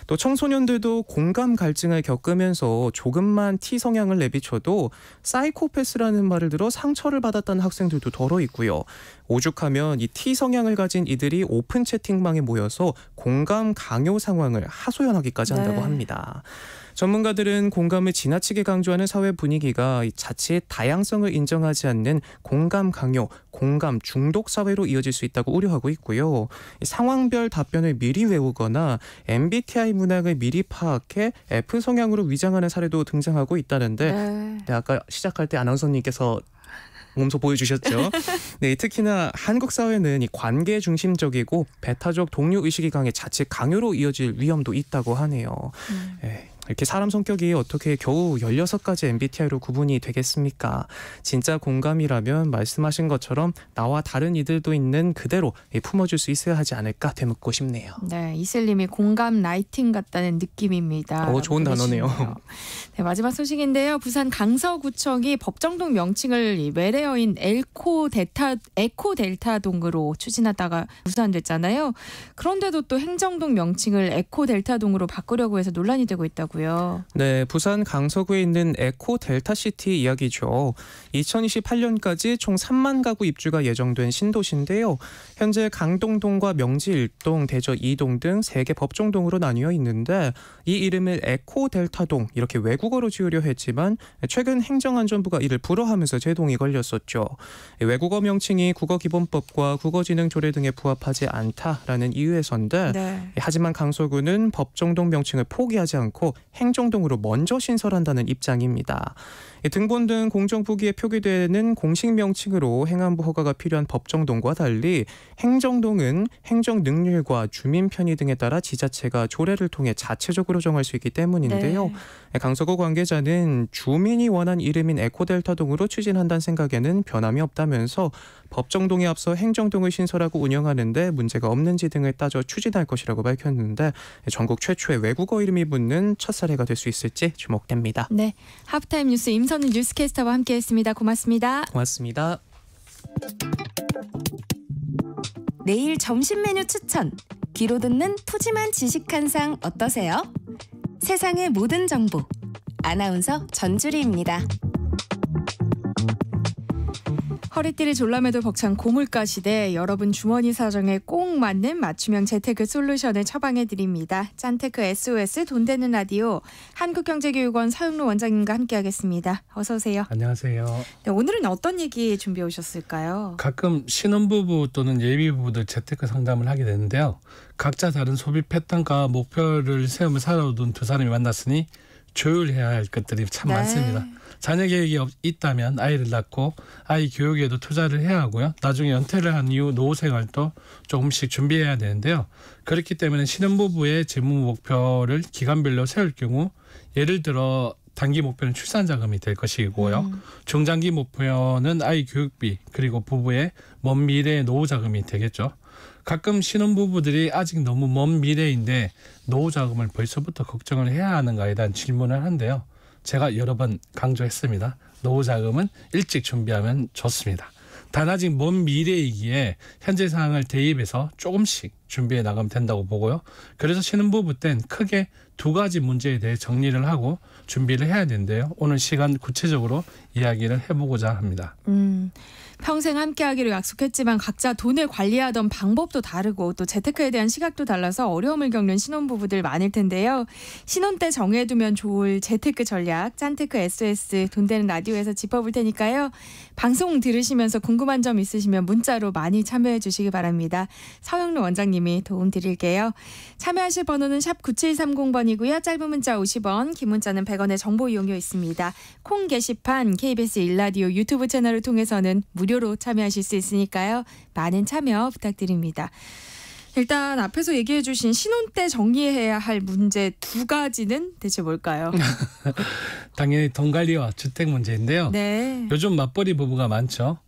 또 청소년들도 공감 갈증을 겪으면서 조금만 T 성향을 내비쳐도 사이코패스라는 말을 들어 상처를 받았다는 학생들도 덜어 있고요. 오죽하면 이 T 성향을 가진 이들이 오픈 채팅방에 모여서 공감 강요 상황을 하소연하기까지 한다고 합니다. 전문가들은 공감을 지나치게 강조하는 사회 분위기가 자칫 다양성을 인정하지 않는 공감 강요, 공감 중독 사회로 이어질 수 있다고 우려하고 있고요. 상황별 답변을 미리 외우거나 MBTI 문항을 미리 파악해 F 성향으로 위장하는 사례도 등장하고 있다는데 네, 아까 시작할 때 아나운서님께서 몸소 보여주셨죠. 네, 특히나 한국 사회는 이 관계 중심적이고 배타적 동료 의식이 강해 자칫 강요로 이어질 위험도 있다고 하네요. 네. 이렇게 사람 성격이 어떻게 겨우 16가지 MBTI로 구분이 되겠습니까? 진짜 공감이라면 말씀하신 것처럼 나와 다른 이들도 있는 그대로 품어줄 수 있어야 하지 않을까 되묻고 싶네요. 네, 이슬님이 공감 라이팅 같다는 느낌입니다. 좋은 단어네요. 네, 마지막 소식인데요. 부산 강서구청이 법정동 명칭을 외래어인 에코델타동으로 추진하다가 무산됐잖아요. 그런데도 또 행정동 명칭을 에코델타동으로 바꾸려고 해서 논란이 되고 있다고요. 네, 부산 강서구에 있는 에코델타시티 이야기죠. 2028년까지 총 3만 가구 입주가 예정된 신도시인데요. 현재 강동동과 명지 1동, 대저 2동 등 3개 법정동으로 나뉘어 있는데 이 이름을 에코델타동 이렇게 외국어로 지으려 했지만 최근 행정안전부가 이를 불허하면서 제동이 걸렸었죠. 외국어 명칭이 국어기본법과 국어지능조례 등에 부합하지 않다라는 이유에서인데 네. 하지만 강서구는 법정동 명칭을 포기하지 않고 행정동으로 먼저 신설한다는 입장입니다. 등본 등 공정부기에 표기되는 공식 명칭으로 행안부 허가가 필요한 법정동과 달리 행정동은 행정 능률과 주민 편의 등에 따라 지자체가 조례를 통해 자체적으로 정할 수 있기 때문인데요. 네. 강서구 관계자는 주민이 원한 이름인 에코델타동으로 추진한다는 생각에는 변함이 없다면서 법정동에 앞서 행정동을 신설하고 운영하는데 문제가 없는지 등을 따져 추진할 것이라고 밝혔는데 전국 최초의 외국어 이름이 붙는 첫 사례가 될 수 있을지 주목됩니다. 네, 하프타임 뉴스 임선우 뉴스캐스터와 함께했습니다. 고맙습니다. 고맙습니다. 내일 점심 메뉴 추천. 귀로 듣는 푸짐한 지식 한 상 어떠세요? 세상의 모든 정보. 아나운서 전주리입니다. 허리띠를 졸라매도 벅찬 고물가 시대 여러분 주머니 사정에 꼭 맞는 맞춤형 재테크 솔루션을 처방해드립니다. 짠테크 SOS 돈 되는 라디오 한국경제교육원 서영로 원장님과 함께하겠습니다. 어서 오세요. 안녕하세요. 네, 오늘은 어떤 얘기 준비해 오셨을까요? 가끔 신혼부부 또는 예비부부들 재테크 상담을 하게 되는데요. 각자 다른 소비 패턴과 목표를 세우며 살아오던 두 사람이 만났으니 조율해야 할 것들이 참 많습니다. 자녀 계획이 있다면 아이를 낳고 아이 교육에도 투자를 해야 하고요. 나중에 은퇴를 한 이후 노후 생활도 조금씩 준비해야 되는데요. 그렇기 때문에 신혼부부의 재무 목표를 기간별로 세울 경우 예를 들어 단기 목표는 출산 자금이 될 것이고요. 중장기 목표는 아이 교육비 그리고 부부의 먼 미래의 노후 자금이 되겠죠. 가끔 신혼부부들이 아직 너무 먼 미래인데 노후 자금을 벌써부터 걱정을 해야 하는가에 대한 질문을 하는데요. 제가 여러 번 강조했습니다. 노후 자금은 일찍 준비하면 좋습니다. 단 아직 먼 미래이기에 현재 상황을 대입해서 조금씩 준비해 나가면 된다고 보고요. 그래서 신혼부부 땐 크게 두 가지 문제에 대해 정리를 하고 준비를 해야 되는데요. 오늘 시간 구체적으로 이야기를 해보고자 합니다. 평생 함께하기로 약속했지만 각자 돈을 관리하던 방법도 다르고 또 재테크에 대한 시각도 달라서 어려움을 겪는 신혼부부들 많을 텐데요. 신혼 때 정해두면 좋을 재테크 전략 짠테크 SOS 돈 되는 라디오에서 짚어볼 테니까요. 방송 들으시면서 궁금한 점 있으시면 문자로 많이 참여해 주시기 바랍니다. 서영로 원장님이 도움 드릴게요. 참여하실 번호는 샵 9730번이고요. 짧은 문자 50원, 긴 문자는 100원의 정보 이용료 있습니다. 콩 게시판 KBS 1라디오 유튜브 채널을 통해서는 무료로 참여하실 수 있으니까요. 많은 참여 부탁드립니다. 일단 앞에서 얘기해 주신 신혼 때 정리해야 할 문제 두 가지는 대체 뭘까요? 당연히 돈 관리와 주택 문제인데요. 네. 요즘 맞벌이 부부가 많죠.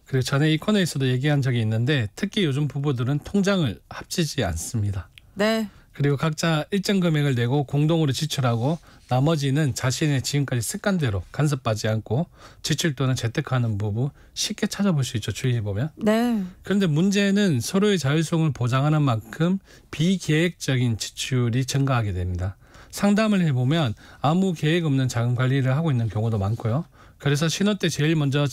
그리고 전에 이 코너에서도 얘기한 적이 있는데 특히 요즘 부부들은 통장을 합치지 않습니다. 네. 그리고 각자 일정 금액을 내고 공동으로 지출하고 나머지는 자신의 지금까지 습관대로 간섭하지 않고 지출 또는 재테크하는 부부 쉽게 찾아볼 수 있죠. 주위에 보면. 네. 그런데 문제는 서로의 자율성을 보장하는 만큼 비계획적인 지출이 증가하게 됩니다. 상담을 해보면 아무 계획 없는 자금 관리를 하고 있는 경우도 많고요. 그래서 신혼 때 제일 먼저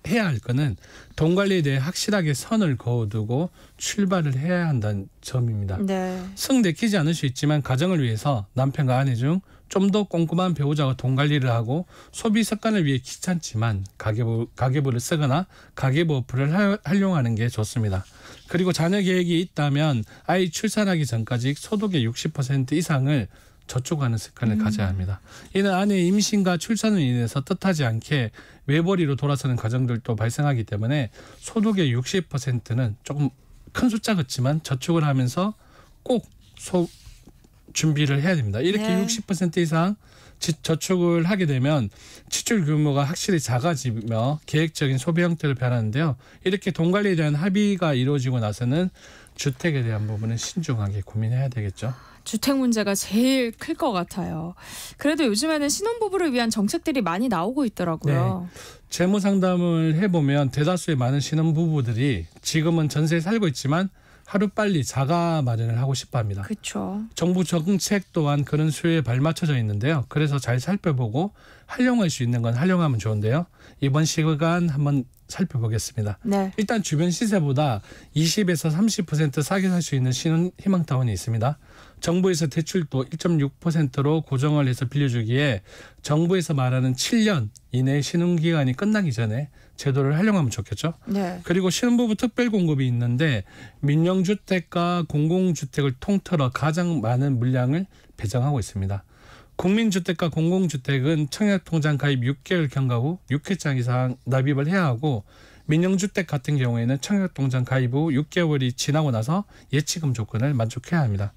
해야 할 거는 돈 관리에 대해 확실하게 선을 그어두고 출발을 해야 한다는 점입니다. 네. 승 내키지 않을 수 있지만 가정을 위해서 남편과 아내 중 좀 더 꼼꼼한 배우자가 돈 관리를 하고 소비 습관을 위해 귀찮지만 가계부를 쓰거나 가계부 어플을 활용하는 게 좋습니다. 그리고 자녀 계획이 있다면 아이 출산하기 전까지 소득의 60% 이상을 저축하는 습관을 가져야 합니다. 이는 아내의 임신과 출산으로 인해서 뜻하지 않게 외벌이로 돌아서는 가정들도 발생하기 때문에 소득의 60%는 조금 큰 숫자 같지만 저축을 하면서 꼭 준비를 해야 됩니다. 이렇게 네. 60% 이상 저축을 하게 되면 지출 규모가 확실히 작아지며 계획적인 소비 형태를 변하는데요. 이렇게 돈 관리에 대한 합의가 이루어지고 나서는 주택에 대한 부분은 신중하게 고민해야 되겠죠. 주택 문제가 제일 클 것 같아요. 그래도 요즘에는 신혼부부를 위한 정책들이 많이 나오고 있더라고요. 네. 재무 상담을 해보면 대다수의 많은 신혼부부들이 지금은 전세에 살고 있지만 하루빨리 자가 마련을 하고 싶어합니다. 그렇죠. 정부 정책 또한 그런 수요에 발맞춰져 있는데요. 그래서 잘 살펴보고 활용할 수 있는 건 활용하면 좋은데요. 이번 시간 한번 살펴보겠습니다. 네. 일단 주변 시세보다 20에서 30% 싸게 살 수 있는 신혼 희망타운이 있습니다. 정부에서 대출도 1.6%로 고정을 해서 빌려주기에 정부에서 말하는 7년 이내에 신혼기간이 끝나기 전에 제도를 활용하면 좋겠죠. 네. 그리고 신혼부부 특별공급이 있는데 민영주택과 공공주택을 통틀어 가장 많은 물량을 배정하고 있습니다. 국민주택과 공공주택은 청약통장 가입 6개월 경과 후 6회장 이상 납입을 해야 하고 민영주택 같은 경우에는 청약통장 가입 후 6개월이 지나고 나서 예치금 조건을 만족해야 합니다.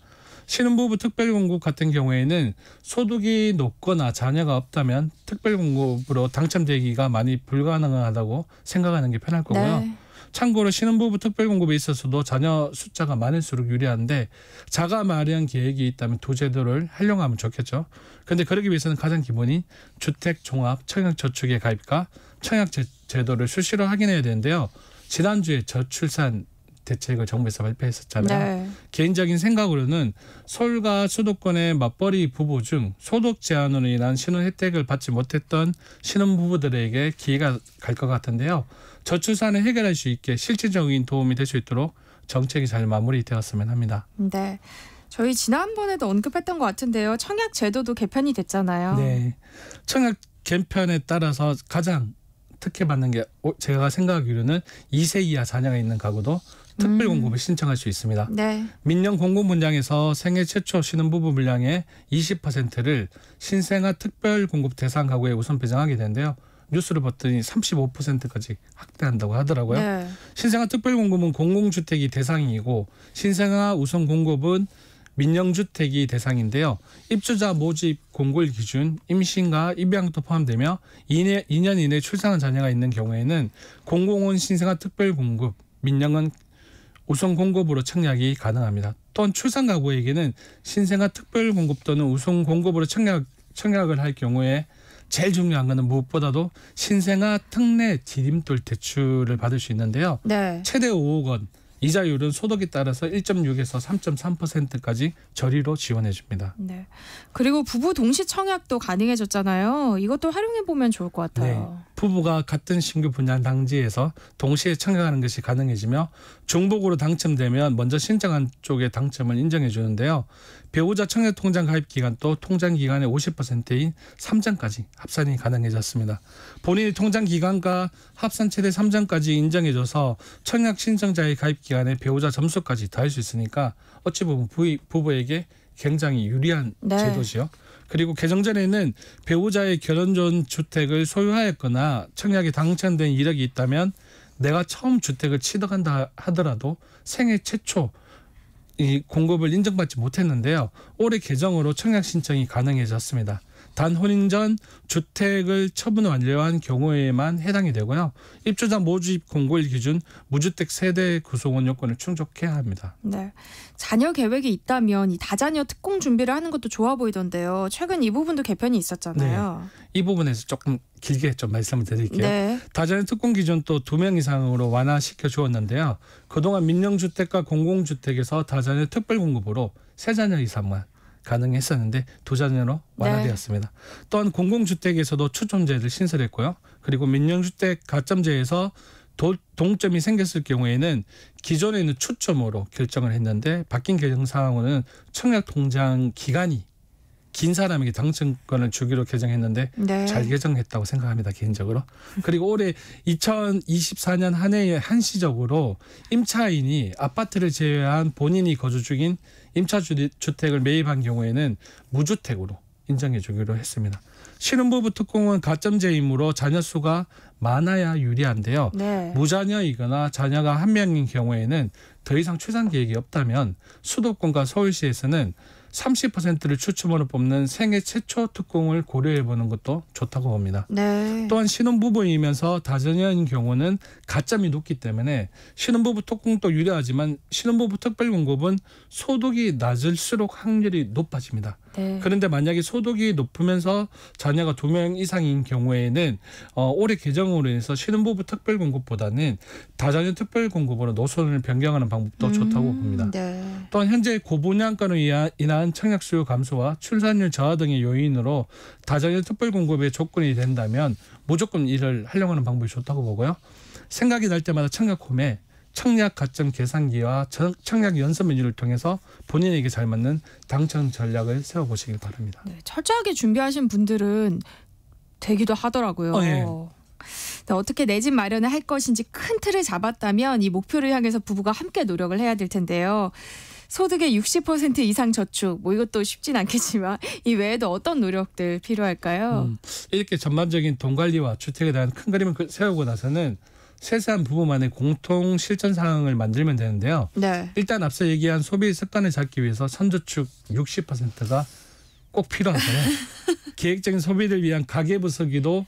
신혼부부 특별공급 같은 경우에는 소득이 높거나 자녀가 없다면 특별공급으로 당첨되기가 많이 불가능하다고 생각하는 게 편할 거고요. 네. 참고로 신혼부부 특별공급에 있어서도 자녀 숫자가 많을수록 유리한데 자가 마련 계획이 있다면 두 제도를 활용하면 좋겠죠. 그런데 그러기 위해서는 가장 기본인 주택종합 청약저축의 가입과 청약제도를 수시로 확인해야 되는데요. 지난주에 저출산 대책을 정부에서 발표했었잖아요. 네. 개인적인 생각으로는 서울과 수도권의 맞벌이 부부 중 소득 제한으로 인한 신혼 혜택을 받지 못했던 신혼부부들에게 기회가 갈 것 같은데요. 저출산을 해결할 수 있게 실질적인 도움이 될 수 있도록 정책이 잘 마무리되었으면 합니다. 네. 저희 지난번에도 언급했던 것 같은데요. 청약 제도도 개편이 됐잖아요. 네. 청약 개편에 따라서 가장 특혜받는 게 제가 생각하기로는 2세 이하 자녀가 있는 가구도 특별공급을 신청할 수 있습니다. 네. 민영 공급 물량에서 생애 최초 신혼부부 물량의 20%를 신생아 특별공급 대상 가구에 우선 배정하게 되는데요. 뉴스를 봤더니 35%까지 확대한다고 하더라고요. 네. 신생아 특별공급은 공공주택이 대상이고 신생아 우선 공급은 민영주택이 대상인데요. 입주자 모집 공고일 기준 임신과 입양도 포함되며 2년 이내 출산한 자녀가 있는 경우에는 공공은 신생아 특별공급, 민영은 우선 공급으로 청약이 가능합니다. 또한 출산 가구에게는 신생아 특별공급 또는 우선 공급으로 청약을 할 경우에 제일 중요한 것은 무엇보다도 신생아 특례 디딤돌 대출을 받을 수 있는데요. 네. 최대 5억 원, 이자율은 소득에 따라서 1.6에서 3.3%까지 저리로 지원해 줍니다. 네. 그리고 부부 동시 청약도 가능해졌잖아요. 이것도 활용해 보면 좋을 것 같아요. 네. 부부가 같은 신규 분양 단지에서 동시에 청약하는 것이 가능해지며 중복으로 당첨되면 먼저 신청한 쪽의 당첨을 인정해 주는데요. 배우자 청약 통장 가입 기간도 통장 기간의 50%인 3전까지 합산이 가능해졌습니다. 본인의 통장 기간과 합산 최대 3전까지 인정해줘서 청약 신청자의 가입 기간에 배우자 점수까지 더할 수 있으니까 어찌 보면 부부에게 굉장히 유리한 네. 제도지요. 그리고 개정 전에는 배우자의 결혼 전 주택을 소유하였거나 청약에 당첨된 이력이 있다면 내가 처음 주택을 취득한다 하더라도 생애 최초 이 공급을 인정받지 못했는데요. 올해 개정으로 청약 신청이 가능해졌습니다. 단 혼인 전 주택을 처분 완료한 경우에만 해당이 되고요. 입주자 모집 공고일 기준 무주택 세대 구성원 요건을 충족해야 합니다. 네, 자녀 계획이 있다면 이 다자녀 특공 준비를 하는 것도 좋아 보이던데요. 최근 이 부분도 개편이 있었잖아요. 네, 이 부분에서 조금 길게 좀 말씀을 드릴게요. 네. 다자녀 특공 기준 또 2명 이상으로 완화시켜 주었는데요. 그동안 민영주택과 공공주택에서 다자녀 특별 공급으로 3자녀 이상만 가능했었는데 2자녀로 완화되었습니다. 네. 또한 공공주택에서도 추첨제를 신설했고요. 그리고 민영주택 가점제에서 동점이 생겼을 경우에는 기존에는 추첨으로 결정을 했는데 바뀐 개정 사항으로는 청약 통장 기간이 긴 사람에게 당첨권을 주기로 개정했는데 네. 잘 개정했다고 생각합니다. 개인적으로. 그리고 올해 2024년 한 해에 한시적으로 임차인이 아파트를 제외한 본인이 거주 중인 임차주택을 매입한 경우에는 무주택으로 인정해 주기로 했습니다. 신혼부부 특공은 가점제이므로 자녀 수가 많아야 유리한데요. 네. 무자녀이거나 자녀가 1명인 경우에는 더 이상 출산 계획이 없다면 수도권과 서울시에서는 30%를 추첨으로 뽑는 생애 최초 특공을 고려해보는 것도 좋다고 봅니다. 네. 또한 신혼부부이면서 다자녀인 경우는 가점이 높기 때문에 신혼부부 특공도 유리하지만 신혼부부 특별공급은 소득이 낮을수록 확률이 높아집니다. 네. 그런데 만약에 소득이 높으면서 자녀가 2명 이상인 경우에는 올해 개정으로 인해서 신혼부부 특별공급보다는 다자녀 특별공급으로 노선을 변경하는 방법도 좋다고 봅니다. 네. 또한 현재 고분양가로 인한 청약 수요 감소와 출산율 저하 등의 요인으로 다자녀 특별공급의 조건이 된다면 무조건 이를 활용하는 방법이 좋다고 보고요. 생각이 날 때마다 청약홈에 청약 가점 계산기와 청약 연습 메뉴를 통해서 본인에게 잘 맞는 당첨 전략을 세워보시길 바랍니다. 네, 철저하게 준비하신 분들은 되기도 하더라고요. 네. 어떻게 내 집 마련을 할 것인지 큰 틀을 잡았다면 이 목표를 향해서 부부가 함께 노력을 해야 될 텐데요. 소득의 60% 이상 저축, 이것도 쉽진 않겠지만 이 외에도 어떤 노력들 필요할까요? 이렇게 전반적인 돈 관리와 주택에 대한 큰 그림을 세우고 나서는 세세한 부부만의 공통 실천 사항을 만들면 되는데요. 네. 일단 앞서 얘기한 소비 습관을 잡기 위해서 선저축 60%가 꼭 필요하고요. 계획적인 소비를 위한 가계부서기도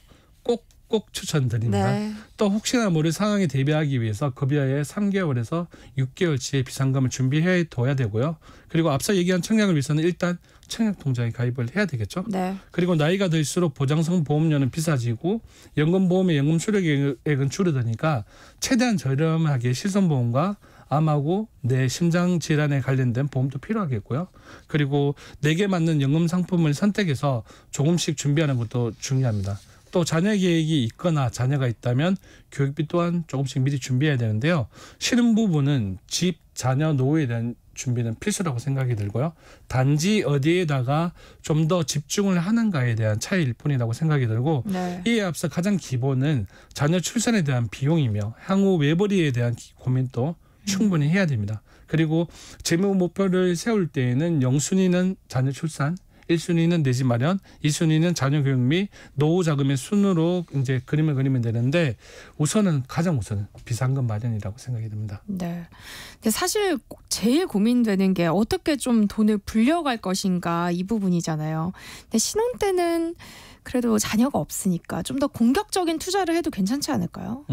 꼭 추천드립니다. 네. 또 혹시나 모를 상황에 대비하기 위해서 급여의 3개월에서 6개월치의 비상금을 준비해 둬야 되고요. 그리고 앞서 얘기한 청약을 위해서는 일단 청약 통장에 가입을 해야 되겠죠. 네. 그리고 나이가 들수록 보장성 보험료는 비싸지고 연금보험의 연금 수령액은 줄어드니까 최대한 저렴하게 실손보험과 암하고 내 심장 질환에 관련된 보험도 필요하겠고요. 그리고 내게 맞는 연금 상품을 선택해서 조금씩 준비하는 것도 중요합니다. 또 자녀 계획이 있거나 자녀가 있다면 교육비 또한 조금씩 미리 준비해야 되는데요. 신혼부부는 집, 자녀, 노후에 대한 준비는 필수라고 생각이 들고요. 단지 어디에다가 좀 더 집중을 하는가에 대한 차이일 뿐이라고 생각이 들고 네. 이에 앞서 가장 기본은 자녀 출산에 대한 비용이며 향후 외벌이에 대한 고민도 충분히 해야 됩니다. 그리고 재무 목표를 세울 때에는 영순위는 자녀 출산, 1순위는 내 집 마련, 2순위는 자녀 교육 및 노후 자금의 순으로 이제 그림을 그리면 되는데 가장 우선은 비상금 마련이라고 생각이 듭니다. 네. 근데 사실 제일 고민되는 게 어떻게 좀 돈을 불려갈 것인가 이 부분이잖아요. 근데 신혼 때는 그래도 자녀가 없으니까 좀 더 공격적인 투자를 해도 괜찮지 않을까요?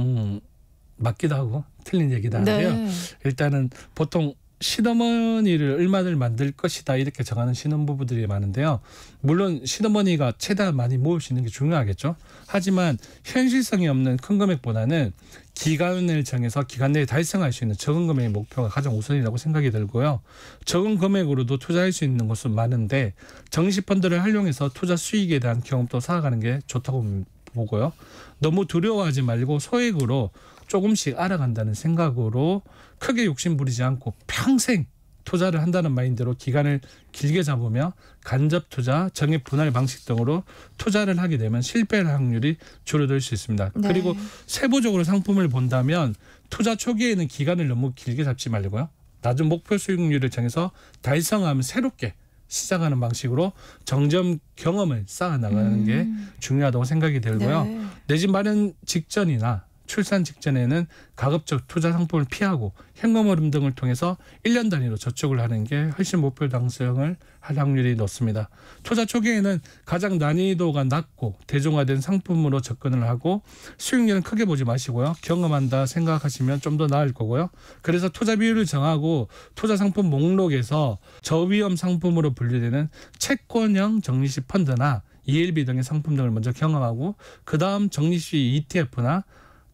맞기도 하고 틀린 얘기도 한데요. 네. 일단은 보통 시어머니를 얼마를 만들 것이다 이렇게 정하는 신혼부부들이 많은데요. 물론 시어머니가 최대한 많이 모을 수 있는 게 중요하겠죠. 하지만 현실성이 없는 큰 금액보다는 기간을 정해서 기간 내에 달성할 수 있는 적은 금액의 목표가 가장 우선이라고 생각이 들고요. 적은 금액으로도 투자할 수 있는 곳은 많은데 정시펀드를 활용해서 투자 수익에 대한 경험도 쌓아가는 게 좋다고 보고요. 너무 두려워하지 말고 소액으로 조금씩 알아간다는 생각으로 크게 욕심 부리지 않고 평생 투자를 한다는 마인드로 기간을 길게 잡으며 간접 투자, 정액 분할 방식 등으로 투자를 하게 되면 실패할 확률이 줄어들 수 있습니다. 네. 그리고 세부적으로 상품을 본다면 투자 초기에는 기간을 너무 길게 잡지 말고요. 낮은 목표 수익률을 정해서 달성하면 새롭게 시작하는 방식으로 정점 경험을 쌓아나가는 게 중요하다고 생각이 들고요. 네. 내 집 마련 직전이나 출산 직전에는 가급적 투자 상품을 피하고 현금 흐름 등을 통해서 1년 단위로 저축을 하는 게 훨씬 목표 달성을 할 확률이 높습니다. 투자 초기에는 가장 난이도가 낮고 대중화된 상품으로 접근을 하고 수익률은 크게 보지 마시고요. 경험한다 생각하시면 좀 더 나을 거고요. 그래서 투자 비율을 정하고 투자 상품 목록에서 저위험 상품으로 분류되는 채권형 적립식 펀드나 ELB 등의 상품 등을 먼저 경험하고 그 다음 적립식 ETF나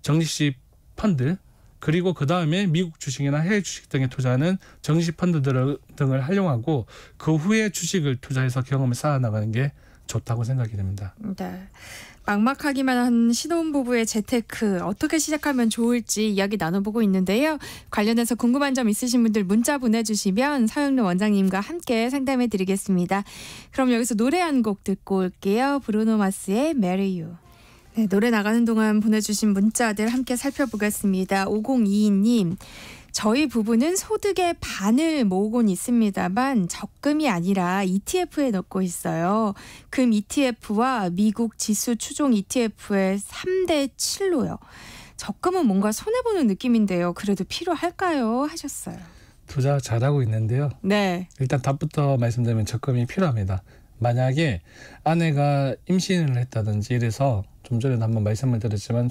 적립식 펀드 그리고 그 다음에 미국 주식이나 해외 주식 등에 투자하는 적립식 펀드 등을 활용하고 그 후에 주식을 투자해서 경험을 쌓아나가는 게 좋다고 생각이 됩니다. 네. 막막하기만 한 신혼부부의 재테크 어떻게 시작하면 좋을지 이야기 나눠보고 있는데요. 관련해서 궁금한 점 있으신 분들 문자 보내주시면 서영로 원장님과 함께 상담해드리겠습니다. 그럼 여기서 노래 한 곡 듣고 올게요. 브루노 마스의 Marry You. 네, 노래 나가는 동안 보내주신 문자들 함께 살펴보겠습니다. 5022님. 저희 부부는 소득의 반을 모으곤 있습니다만 적금이 아니라 ETF에 넣고 있어요. 금 ETF와 미국 지수 추종 ETF의 3대 7로요. 적금은 뭔가 손해보는 느낌인데요. 그래도 필요할까요? 하셨어요. 투자 잘하고 있는데요. 네. 일단 답부터 말씀드리면 적금이 필요합니다. 만약에 아내가 임신을 했다든지 이래서 좀 전에도 한번 말씀을 드렸지만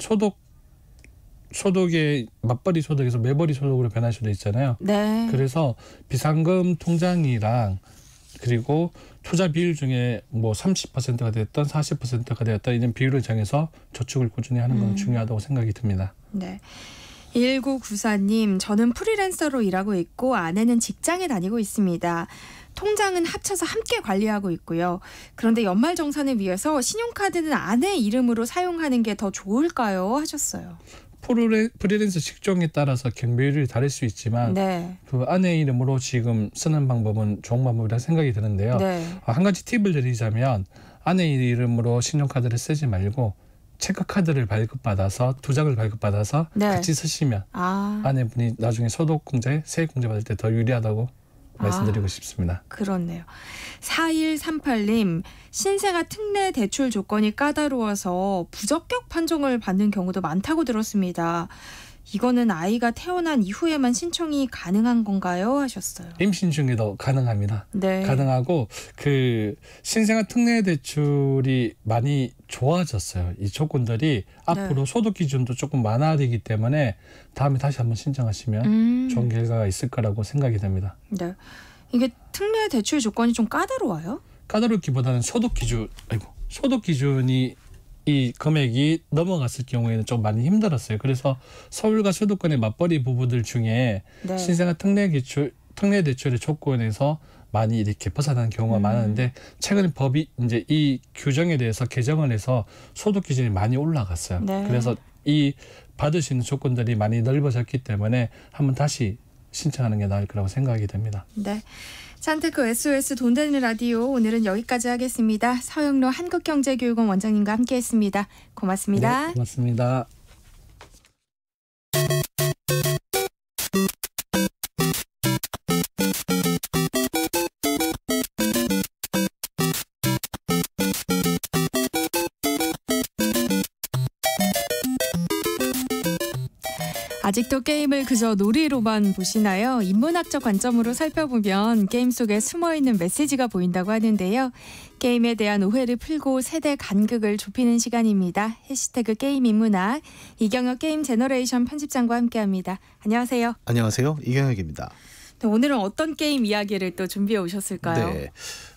소득의 맞벌이 소득에서 매벌이 소득으로 변할 수도 있잖아요. 네. 그래서 비상금 통장이랑 그리고 투자 비율 중에 뭐 30%가 되었던 40%가 되었던 이런 비율을 정해서 저축을 꾸준히 하는 건 중요하다고 생각이 듭니다. 네. 1994님, 저는 프리랜서로 일하고 있고 아내는 직장에 다니고 있습니다. 통장은 합쳐서 함께 관리하고 있고요. 그런데 연말정산을 위해서 신용카드는 아내 이름으로 사용하는 게 더 좋을까요? 하셨어요. 프리랜서 직종에 따라서 경비율이 다를 수 있지만 네. 그 아내 이름으로 지금 쓰는 방법은 좋은 방법이라 생각이 드는데요. 네. 한 가지 팁을 드리자면 아내 이름으로 신용카드를 쓰지 말고 체크카드를 발급받아서 2장을 발급받아서 네. 같이 쓰시면 아내분이 나중에 소득공제, 세액공제 받을 때 더 유리하다고 말씀드리고 싶습니다. 그렇네요. 4138님, 신생아 특례 대출 조건이 까다로워서 부적격 판정을 받는 경우도 많다고 들었습니다. 이거는 아이가 태어난 이후에만 신청이 가능한 건가요? 하셨어요. 임신 중에도 가능합니다. 네. 가능하고 그 신생아 특례 대출이 많이 좋아졌어요. 이 조건들이 앞으로 소득 기준도 조금 완화되기 때문에 다음에 다시 한번 신청하시면 좋은 결과가 있을 거라고 생각이 됩니다. 네. 이게 특례 대출 조건이 좀 까다로워요? 까다롭기보다는 소득 기준이 이 금액이 넘어갔을 경우에는 좀 많이 힘들었어요. 그래서 서울과 수도권의 맞벌이 부부들 중에 네. 신생아 특례 대출의 조건에서 많이 이렇게 벗어나는 경우가 많은데 최근에 법이 이제 이 규정에 대해서 개정을 해서 소득 기준이 많이 올라갔어요. 네. 그래서 이 받을 수 있는 조건들이 많이 넓어졌기 때문에 한번 다시 신청하는 게 나을 거라고 생각이 됩니다. 네. 산테크 SOS 돈 되는 라디오 오늘은 여기까지 하겠습니다. 서영로 한국경제교육원 원장님과 함께했습니다. 고맙습니다. 네, 고맙습니다. 아직도 게임을 그저 놀이로만 보시나요? 인문학적 관점으로 살펴보면 게임 속에 숨어있는 메시지가 보인다고 하는데요. 게임에 대한 오해를 풀고 세대 간극을 좁히는 시간입니다. 해시태그 게임 인문학, 이경혁 게임 제너레이션 편집장과 함께합니다. 안녕하세요. 안녕하세요. 이경혁입니다. 네, 오늘은 어떤 게임 이야기를 또 준비해 오셨을까요? 네,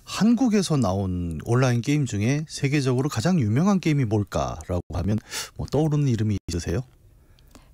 한국에서 나온 온라인 게임 중에 세계적으로 가장 유명한 게임이 뭘까라고 하면 떠오르는 이름이 있으세요?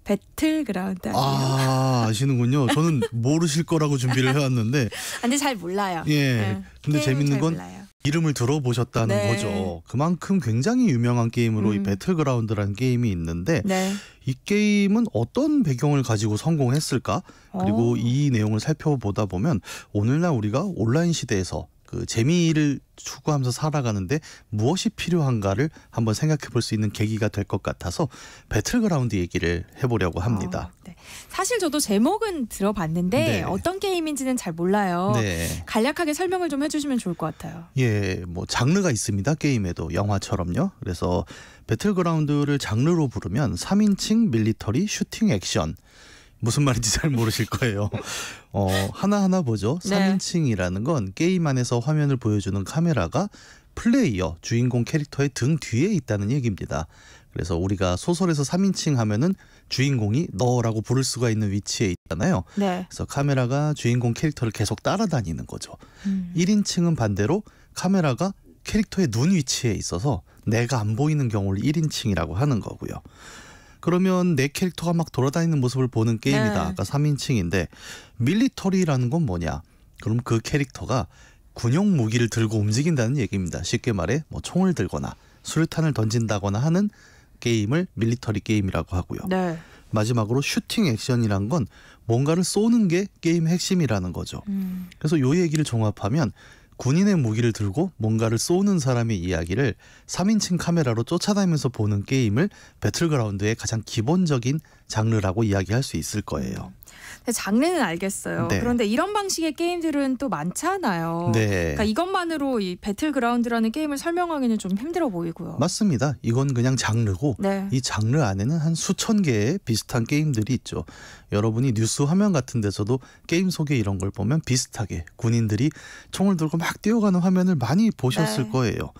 배틀그라운드 아니에요? 아시는군요. 저는 모르실 거라고 준비를 해왔는데 근데 잘 몰라요. 예, 네, 근데 재밌는 건 몰라요. 이름을 들어보셨다는 네. 거죠. 그만큼 굉장히 유명한 게임으로 이 배틀그라운드라는 게임이 있는데 네. 이 게임은 어떤 배경을 가지고 성공했을까? 그리고 이 내용을 살펴보다 보면 오늘날 우리가 온라인 시대에서 그 재미를 추구하면서 살아가는데 무엇이 필요한가를 한번 생각해 볼 수 있는 계기가 될 것 같아서 배틀그라운드 얘기를 해보려고 합니다. 네. 사실 저도 제목은 들어봤는데 네. 어떤 게임인지는 잘 몰라요. 네. 간략하게 설명을 좀 해주시면 좋을 것 같아요. 예, 장르가 있습니다. 게임에도 영화처럼요. 그래서 배틀그라운드를 장르로 부르면 3인칭 밀리터리 슈팅 액션. 무슨 말인지 잘 모르실 거예요. 하나하나 보죠. 네. 3인칭이라는 건 게임 안에서 화면을 보여주는 카메라가 플레이어, 주인공 캐릭터의 등 뒤에 있다는 얘기입니다. 그래서 우리가 소설에서 3인칭 하면은 주인공이 너라고 부를 수가 있는 위치에 있잖아요. 네. 그래서 카메라가 주인공 캐릭터를 계속 따라다니는 거죠. 1인칭은 반대로 카메라가 캐릭터의 눈 위치에 있어서 내가 안 보이는 경우를 1인칭이라고 하는 거고요. 그러면 내 캐릭터가 막 돌아다니는 모습을 보는 게임이다. 네. 아까 3인칭인데 밀리터리라는 건 뭐냐? 그럼 그 캐릭터가 군용 무기를 들고 움직인다는 얘기입니다. 쉽게 말해 총을 들거나 수류탄을 던진다거나 하는 게임을 밀리터리 게임이라고 하고요. 네. 마지막으로 슈팅 액션이란 건 뭔가를 쏘는 게 게임 핵심이라는 거죠. 그래서 이 얘기를 종합하면 군인의 무기를 들고 뭔가를 쏘는 사람의 이야기를 3인칭 카메라로 쫓아다니면서 보는 게임을 배틀그라운드의 가장 기본적인 장르라고 이야기할 수 있을 거예요. 장르는 알겠어요. 네. 그런데 이런 방식의 게임들은 또 많잖아요. 네. 그러니까 이것만으로 이 배틀그라운드라는 게임을 설명하기는 좀 힘들어 보이고요. 맞습니다. 이건 그냥 장르고 네. 이 장르 안에는 한 수천 개의 비슷한 게임들이 있죠. 여러분이 뉴스 화면 같은 데서도 게임 속에 이런 걸 보면 비슷하게 군인들이 총을 들고 막 뛰어가는 화면을 많이 보셨을 네. 거예요.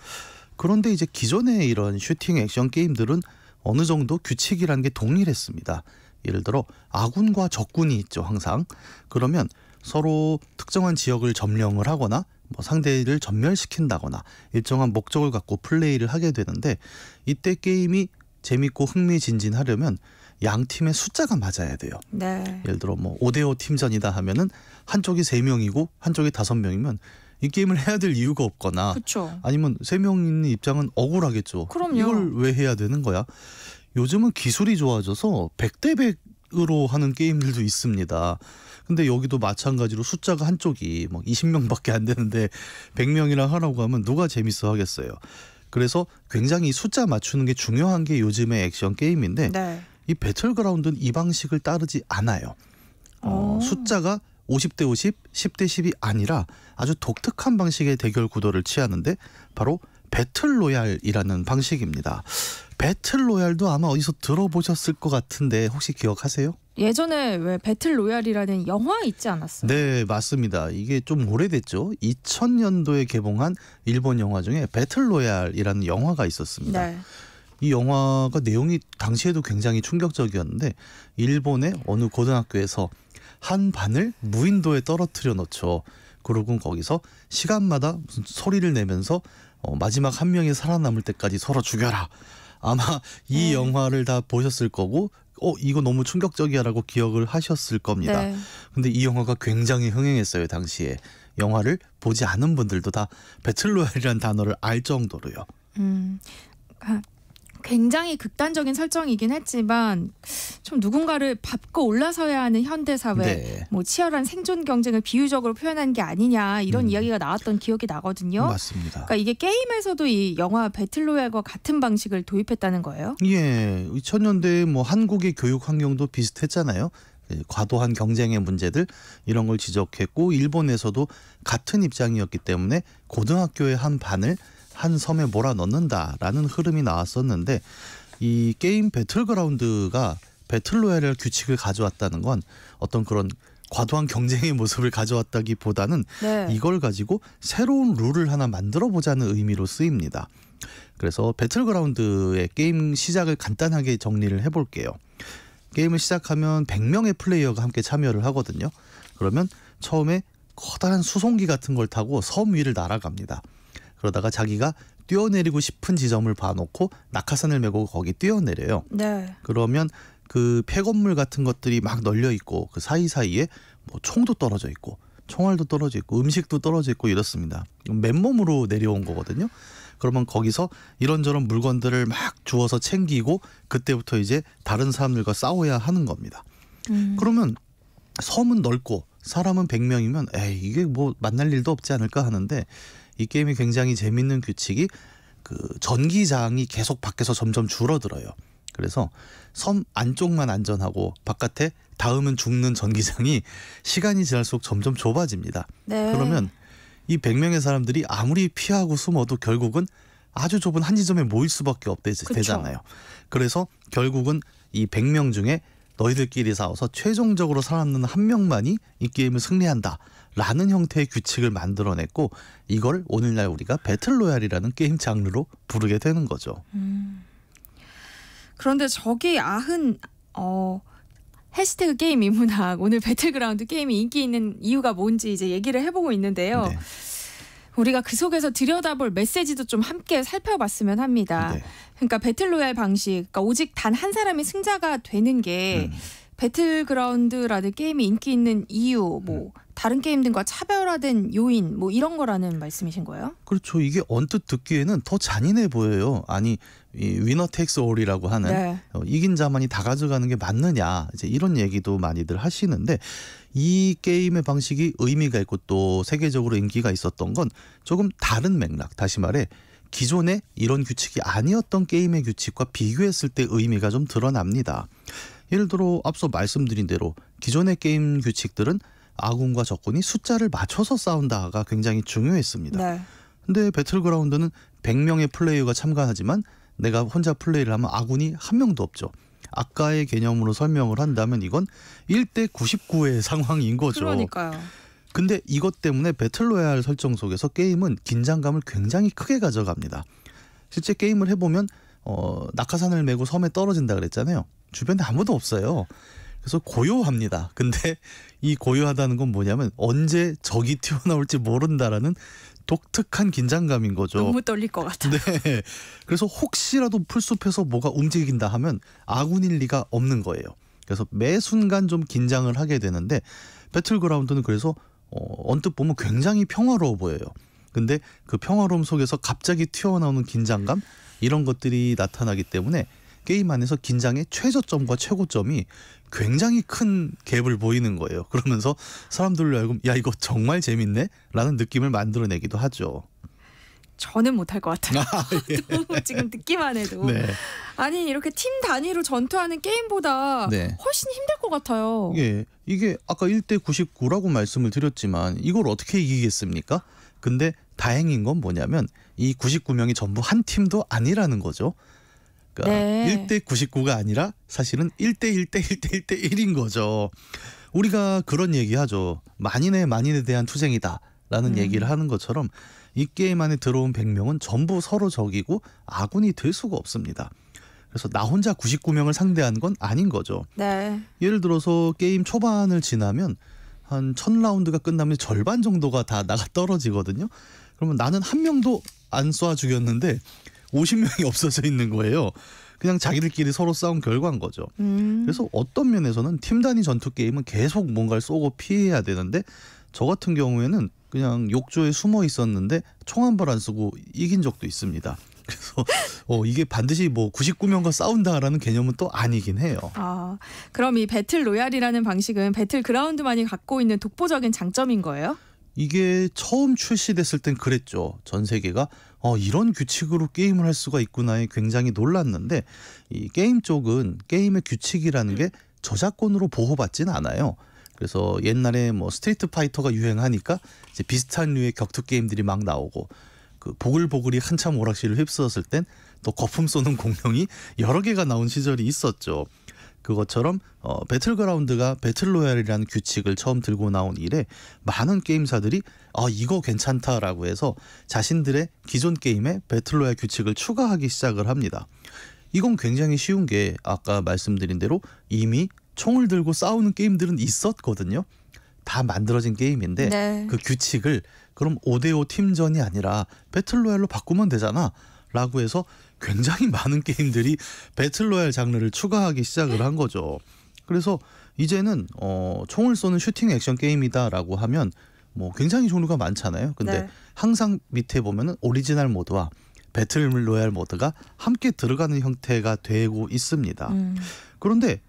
그런데 이제 기존의 이런 슈팅 액션 게임들은 어느 정도 규칙이라는 게 동일했습니다. 예를 들어 아군과 적군이 있죠. 항상. 그러면 서로 특정한 지역을 점령을 하거나 상대를 전멸시킨다거나 일정한 목적을 갖고 플레이를 하게 되는데 이때 게임이 재밌고 흥미진진하려면 양 팀의 숫자가 맞아야 돼요. 네. 예를 들어 5대5 팀전이다 하면은 한쪽이 3명이고 한쪽이 5명이면 이 게임을 해야 될 이유가 없거나 그쵸. 아니면 3명 있는 입장은 억울하겠죠. 그럼요. 이걸 왜 해야 되는 거야? 요즘은 기술이 좋아져서 100대 100으로 하는 게임들도 있습니다. 근데 여기도 마찬가지로 숫자가 한쪽이 20명밖에 안 되는데 100명이랑 하라고 하면 누가 재밌어 하겠어요. 그래서 굉장히 숫자 맞추는 게 중요한 게 요즘의 액션 게임인데 네. 이 배틀그라운드는 이 방식을 따르지 않아요. 숫자가 50대 50, 10대 10이 아니라 아주 독특한 방식의 대결 구도를 취하는데 바로 배틀로얄이라는 방식입니다. 배틀로얄도 아마 어디서 들어보셨을 것 같은데 혹시 기억하세요? 예전에 왜 배틀로얄이라는 영화 있지 않았어요? 네, 맞습니다. 이게 좀 오래됐죠. 2000년도에 개봉한 일본 영화 중에 배틀로얄이라는 영화가 있었습니다. 네. 이 영화가 내용이 당시에도 굉장히 충격적이었는데 일본의 어느 고등학교에서 한 반을 무인도에 떨어뜨려 놓죠. 그리고 거기서 시간마다 무슨 소리를 내면서 마지막 한 명이 살아남을 때까지 서로 죽여라. 아마 이 영화를 다 보셨을 거고 이거 너무 충격적이야라고 기억을 하셨을 겁니다. 네. 근데 이 영화가 굉장히 흥행했어요. 당시에. 영화를 보지 않은 분들도 다 배틀로얄이라는 단어를 알 정도로요. 굉장히 극단적인 설정이긴 했지만 좀 누군가를 밟고 올라서야 하는 현대사회, 네. 치열한 생존 경쟁을 비유적으로 표현한 게 아니냐 이런 이야기가 나왔던 기억이 나거든요. 맞습니다. 그러니까 이게 게임에서도 이 영화 배틀로얄과 같은 방식을 도입했다는 거예요? 예, 2000년대 한국의 교육 환경도 비슷했잖아요. 과도한 경쟁의 문제들 이런 걸 지적했고 일본에서도 같은 입장이었기 때문에 고등학교의 한 반을 한 섬에 몰아넣는다라는 흐름이 나왔었는데 이 게임 배틀그라운드가 배틀로얄 규칙을 가져왔다는 건 어떤 그런 과도한 경쟁의 모습을 가져왔다기보다는 네. 이걸 가지고 새로운 룰을 하나 만들어 보자는 의미로 쓰입니다. 그래서 배틀그라운드의 게임 시작을 간단하게 정리를 해볼게요. 게임을 시작하면 100명의 플레이어가 함께 참여를 하거든요. 그러면 처음에 커다란 수송기 같은 걸 타고 섬 위를 날아갑니다. 그러다가 자기가 뛰어내리고 싶은 지점을 봐놓고 낙하산을 메고 거기 뛰어내려요. 네. 그러면 그 폐건물 같은 것들이 막 널려 있고 그 사이사이에 뭐 총도 떨어져 있고 총알도 떨어져 있고 음식도 떨어져 있고 이렇습니다. 맨몸으로 내려온 거거든요. 그러면 거기서 이런저런 물건들을 막 주워서 챙기고 그때부터 이제 다른 사람들과 싸워야 하는 겁니다. 그러면 섬은 넓고 사람은 100명이면 에이 이게 뭐 만날 일도 없지 않을까 하는데 이 게임이 굉장히 재밌는 규칙이 그 전기장이 계속 밖에서 점점 줄어들어요. 그래서 섬 안쪽만 안전하고 바깥에 닿으면 죽는 전기장이 시간이 지날수록 점점 좁아집니다. 네. 그러면 이 100명의 사람들이 아무리 피하고 숨어도 결국은 아주 좁은 한 지점에 모일 수밖에 되잖아요. 그래서 결국은 이 100명 중에 너희들끼리 싸워서 최종적으로 살아남는 한 명만이 이 게임을 승리한다 라는 형태의 규칙을 만들어냈고 이걸 오늘날 우리가 배틀로얄이라는 게임 장르로 부르게 되는 거죠. 그런데 저기 해시태그 게임 인문학 오늘 배틀그라운드 게임이 인기 있는 이유가 뭔지 이제 얘기를 해보고 있는데요. 네. 우리가 그 속에서 들여다볼 메시지도 좀 함께 살펴봤으면 합니다. 네. 그러니까 배틀로얄 방식, 그러니까 오직 단 한 사람이 승자가 되는 게 배틀그라운드라는 게임이 인기 있는 이유, 뭐 다른 게임들과 차별화된 요인, 뭐 이런 거라는 말씀이신 거예요? 그렇죠. 이게 언뜻 듣기에는 더 잔인해 보여요. 아니 이 위너 텍스 올이라고 하는 네. 이긴 자만이 다 가져가는 게 맞느냐 이제 이런 얘기도 많이들 하시는데 이 게임의 방식이 의미가 있고 또 세계적으로 인기가 있었던 건 조금 다른 맥락. 다시 말해 기존에 이런 규칙이 아니었던 게임의 규칙과 비교했을 때 의미가 좀 드러납니다. 예를 들어 앞서 말씀드린 대로 기존의 게임 규칙들은 아군과 적군이 숫자를 맞춰서 싸운다가 굉장히 중요했습니다. 네. 근데 배틀그라운드는 100명의 플레이어가 참가하지만 내가 혼자 플레이를 하면 아군이 한 명도 없죠. 아까의 개념으로 설명을 한다면 이건 1대 99의 상황인 거죠. 그러니까요. 근데 이것 때문에 배틀로얄 설정 속에서 게임은 긴장감을 굉장히 크게 가져갑니다. 실제 게임을 해보면 낙하산을 메고 섬에 떨어진다 그랬잖아요. 주변에 아무도 없어요. 그래서 고요합니다. 근데 이 고요하다는 건 뭐냐면 언제 적이 튀어나올지 모른다라는 독특한 긴장감인 거죠. 너무 떨릴 것 같아요. 네. 그래서 혹시라도 풀숲에서 뭐가 움직인다 하면 아군일 리가 없는 거예요. 그래서 매 순간 좀 긴장을 하게 되는데 배틀그라운드는 그래서 언뜻 보면 굉장히 평화로워 보여요. 근데 그 평화로움 속에서 갑자기 튀어나오는 긴장감 이런 것들이 나타나기 때문에 게임 안에서 긴장의 최저점과 최고점이 굉장히 큰 갭을 보이는 거예요. 그러면서 사람들로 하여금 야 이거 정말 재밌네 라는 느낌을 만들어내기도 하죠. 저는 못할 것 같아요. 예. 너무 지금 듣기만 해도. 네. 아니 이렇게 팀 단위로 전투하는 게임보다 네. 훨씬 힘들 것 같아요. 이게 아까 1대 99라고 말씀을 드렸지만 이걸 어떻게 이기겠습니까? 근데 다행인 건 뭐냐면 이 99명이 전부 한 팀도 아니라는 거죠. 그러니까 네. 1대 99가 아니라 사실은 1대 1대 1대 1대 1인 거죠. 우리가 그런 얘기하죠. 만인에 대한 투쟁이다라는 얘기를 하는 것처럼 이 게임 안에 들어온 100명은 전부 서로 적이고 아군이 될 수가 없습니다. 그래서 나 혼자 99명을 상대하는 건 아닌 거죠. 네. 예를 들어서 게임 초반을 지나면 한 1000라운드가 끝나면 절반 정도가 다 나가 떨어지거든요. 그러면 나는 한 명도 안 쏴 죽였는데 50명이 없어져 있는 거예요. 그냥 자기들끼리 서로 싸운 결과인 거죠. 그래서 어떤 면에서는 팀 단위 전투 게임은 계속 뭔가를 쏘고 피해야 되는데 저 같은 경우에는 그냥 욕조에 숨어 있었는데 총 한 발 안 쏘고 이긴 적도 있습니다. 그래서 이게 반드시 뭐 99명과 싸운다라는 개념은 또 아니긴 해요. 아, 그럼 이 배틀로얄이라는 방식은 배틀그라운드만이 갖고 있는 독보적인 장점인 거예요? 이게 처음 출시됐을 땐 그랬죠. 전 세계가 이런 규칙으로 게임을 할 수가 있구나에 굉장히 놀랐는데 이 게임 쪽은 게임의 규칙이라는 게 저작권으로 보호받지는 않아요. 그래서 옛날에 뭐 스트리트 파이터가 유행하니까 이제 비슷한 류의 격투 게임들이 막 나오고 그 보글보글이 한참 오락실을 휩쓸었을 땐 또 거품 쏘는 공룡이 여러 개가 나온 시절이 있었죠. 그것처럼 배틀그라운드가 배틀로얄이라는 규칙을 처음 들고 나온 이래 많은 게임사들이 이거 괜찮다라고 해서 자신들의 기존 게임에 배틀로얄 규칙을 추가하기 시작을 합니다. 이건 굉장히 쉬운 게 아까 말씀드린 대로 이미 총을 들고 싸우는 게임들은 있었거든요. 다 만들어진 게임인데 네. 그 규칙을 그럼 5대5 팀전이 아니라 배틀로얄로 바꾸면 되잖아 라고 해서 굉장히 많은 게임들이 배틀로얄 장르를 추가하기 시작을 한 거죠. 그래서 이제는 총을 쏘는 슈팅 액션 게임이다라고 하면 뭐 굉장히 종류가 많잖아요. 근데 네. 항상 밑에 보면은 오리지널 모드와 배틀로얄 모드가 함께 들어가는 형태가 되고 있습니다. 그런데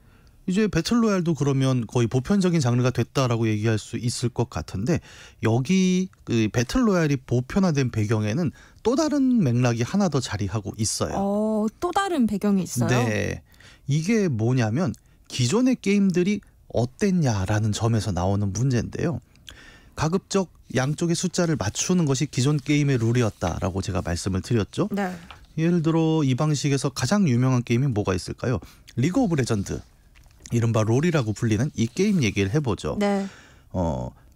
이제 배틀로얄도 그러면 거의 보편적인 장르가 됐다라고 얘기할 수 있을 것 같은데 여기 그 배틀로얄이 보편화된 배경에는 또 다른 맥락이 하나 더 자리하고 있어요. 또 다른 배경이 있어요? 네. 이게 뭐냐면 기존의 게임들이 어땠냐라는 점에서 나오는 문제인데요. 가급적 양쪽의 숫자를 맞추는 것이 기존 게임의 룰이었다라고 제가 말씀을 드렸죠. 네. 예를 들어 이 방식에서 가장 유명한 게임이 뭐가 있을까요? 리그 오브 레전드. 이른바 롤이라고 불리는 이 게임 얘기를 해보죠. 네.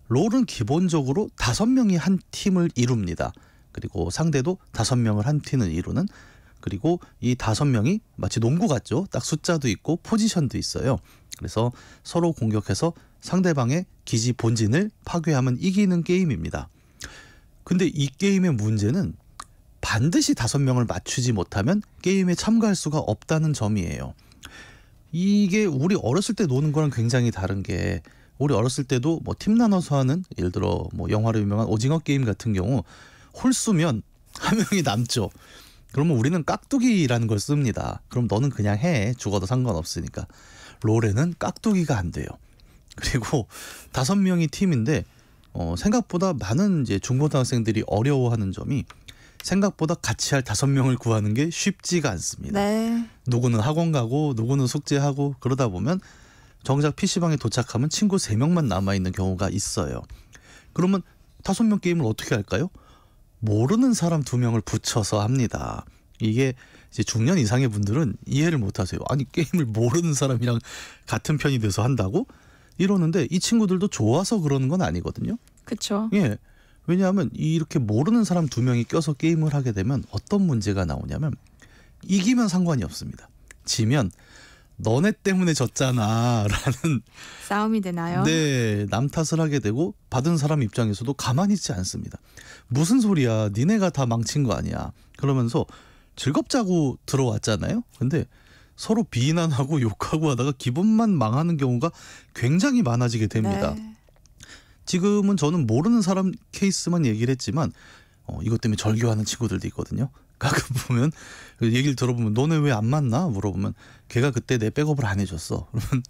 롤은 기본적으로 5명이 한 팀을 이룹니다. 그리고 상대도 5명을 한 팀을 이루는, 그리고 이 5명이 마치 농구 같죠. 딱 숫자도 있고 포지션도 있어요. 그래서 서로 공격해서 상대방의 기지 본진을 파괴하면 이기는 게임입니다. 근데 이 게임의 문제는 반드시 5명을 맞추지 못하면 게임에 참가할 수가 없다는 점이에요. 이게 우리 어렸을 때 노는 거랑 굉장히 다른 게, 우리 어렸을 때도 뭐 팀 나눠서 하는, 예를 들어 뭐 영화로 유명한 오징어 게임 같은 경우 홀수면 한 명이 남죠. 그러면 우리는 깍두기라는 걸 씁니다. 그럼 너는 그냥 해. 죽어도 상관없으니까. 롤에는 깍두기가 안 돼요. 그리고 5명이 팀인데 생각보다 많은 이제 중고등학생들이 어려워하는 점이, 생각보다 같이 할 5명을 구하는 게 쉽지가 않습니다. 네. 누구는 학원 가고 누구는 숙제하고 그러다 보면 정작 PC방에 도착하면 친구 3명만 남아있는 경우가 있어요. 그러면 5명 게임을 어떻게 할까요? 모르는 사람 2명을 붙여서 합니다. 이게 이제 중년 이상의 분들은 이해를 못하세요. 아니 게임을 모르는 사람이랑 같은 편이 돼서 한다고? 이러는데 이 친구들도 좋아서 그러는 건 아니거든요. 그렇죠. 예. 왜냐하면 이렇게 모르는 사람 2명이 껴서 게임을 하게 되면 어떤 문제가 나오냐면, 이기면 상관이 없습니다. 지면 너네 때문에 졌잖아 라는 싸움이 되나요? 네, 남 탓을 하게 되고 받은 사람 입장에서도 가만히 있지 않습니다. 무슨 소리야, 니네가 다 망친 거 아니야 그러면서 즐겁자고 들어왔잖아요. 근데 서로 비난하고 욕하고 하다가 기분만 망하는 경우가 굉장히 많아지게 됩니다. 네. 지금은 저는 모르는 사람 케이스만 얘기를 했지만 이것 때문에 절교하는 친구들도 있거든요. 가끔 보면 얘기를 들어보면 너네 왜 안 만나? 물어보면 걔가 그때 내 백업을 안 해줬어. 그러면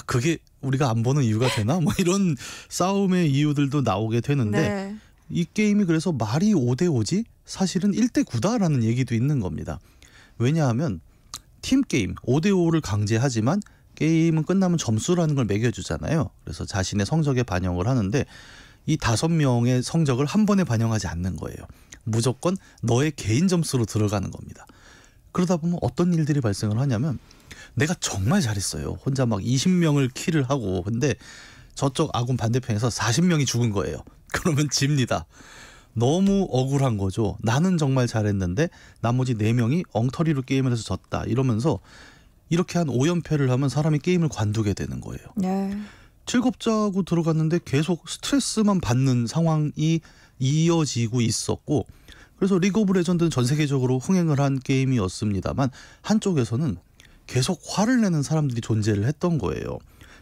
그게 우리가 안 보는 이유가 되나? 뭐 이런 싸움의 이유들도 나오게 되는데 네. 이 게임이 그래서 말이 5대5지 사실은 1대9다라는 얘기도 있는 겁니다. 왜냐하면 팀게임 5대5를 강제하지만 게임은 끝나면 점수라는 걸 매겨주잖아요. 그래서 자신의 성적에 반영을 하는데 이 5명의 성적을 한 번에 반영하지 않는 거예요. 무조건 너의 개인 점수로 들어가는 겁니다. 그러다 보면 어떤 일들이 발생을 하냐면, 내가 정말 잘했어요. 혼자 막 20명을 킬을 하고, 근데 저쪽 아군 반대편에서 40명이 죽은 거예요. 그러면 집니다. 너무 억울한 거죠. 나는 정말 잘했는데 나머지 4명이 엉터리로 게임을 해서 졌다 이러면서 이렇게 한 5연패를 하면 사람이 게임을 관두게 되는 거예요. 네. 즐겁자고 들어갔는데 계속 스트레스만 받는 상황이 이어지고 있었고, 그래서 리그 오브 레전드는 전 세계적으로 흥행을 한 게임이었습니다만 한쪽에서는 계속 화를 내는 사람들이 존재를 했던 거예요.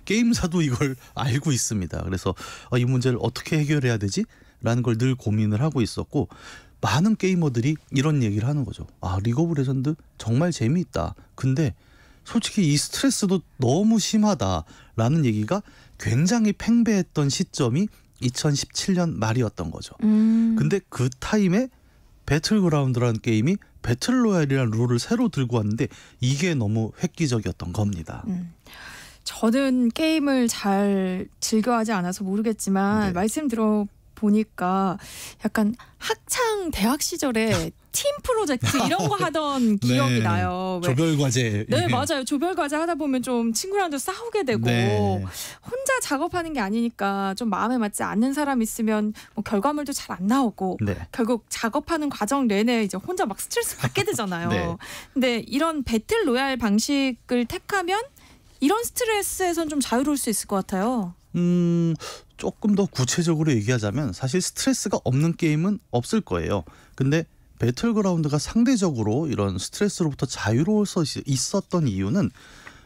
게임사도 이걸 알고 있습니다. 그래서 이 문제를 어떻게 해결해야 되지? 라는 걸 늘 고민을 하고 있었고, 많은 게이머들이 이런 얘기를 하는 거죠. 리그 오브 레전드 정말 재미있다. 근데 솔직히 이 스트레스도 너무 심하다라는 얘기가 굉장히 팽배했던 시점이 2017년 말이었던 거죠. 근데 그 타임에 배틀그라운드라는 게임이 배틀로얄이라는 룰을 새로 들고 왔는데 이게 너무 획기적이었던 겁니다. 저는 게임을 잘 즐겨하지 않아서 모르겠지만 네. 말씀 들어 보니까 약간 학창 대학 시절에 팀 프로젝트 이런 거 하던 기억이 네. 나요. 왜? 조별 과제. 네, 맞아요. 조별 과제 하다 보면 좀 친구랑도 싸우게 되고 네. 혼자 작업하는 게 아니니까 좀 마음에 맞지 않는 사람 있으면 뭐 결과물도 잘 안 나오고 네. 결국 작업하는 과정 내내 이제 혼자 막 스트레스 받게 되잖아요. 네. 근데 이런 배틀 로얄 방식을 택하면 이런 스트레스에선 좀 자유로울 수 있을 것 같아요. 조금 더 구체적으로 얘기하자면 사실 스트레스가 없는 게임은 없을 거예요. 근데 배틀그라운드가 상대적으로 이런 스트레스로부터 자유로울 수 있었던 이유는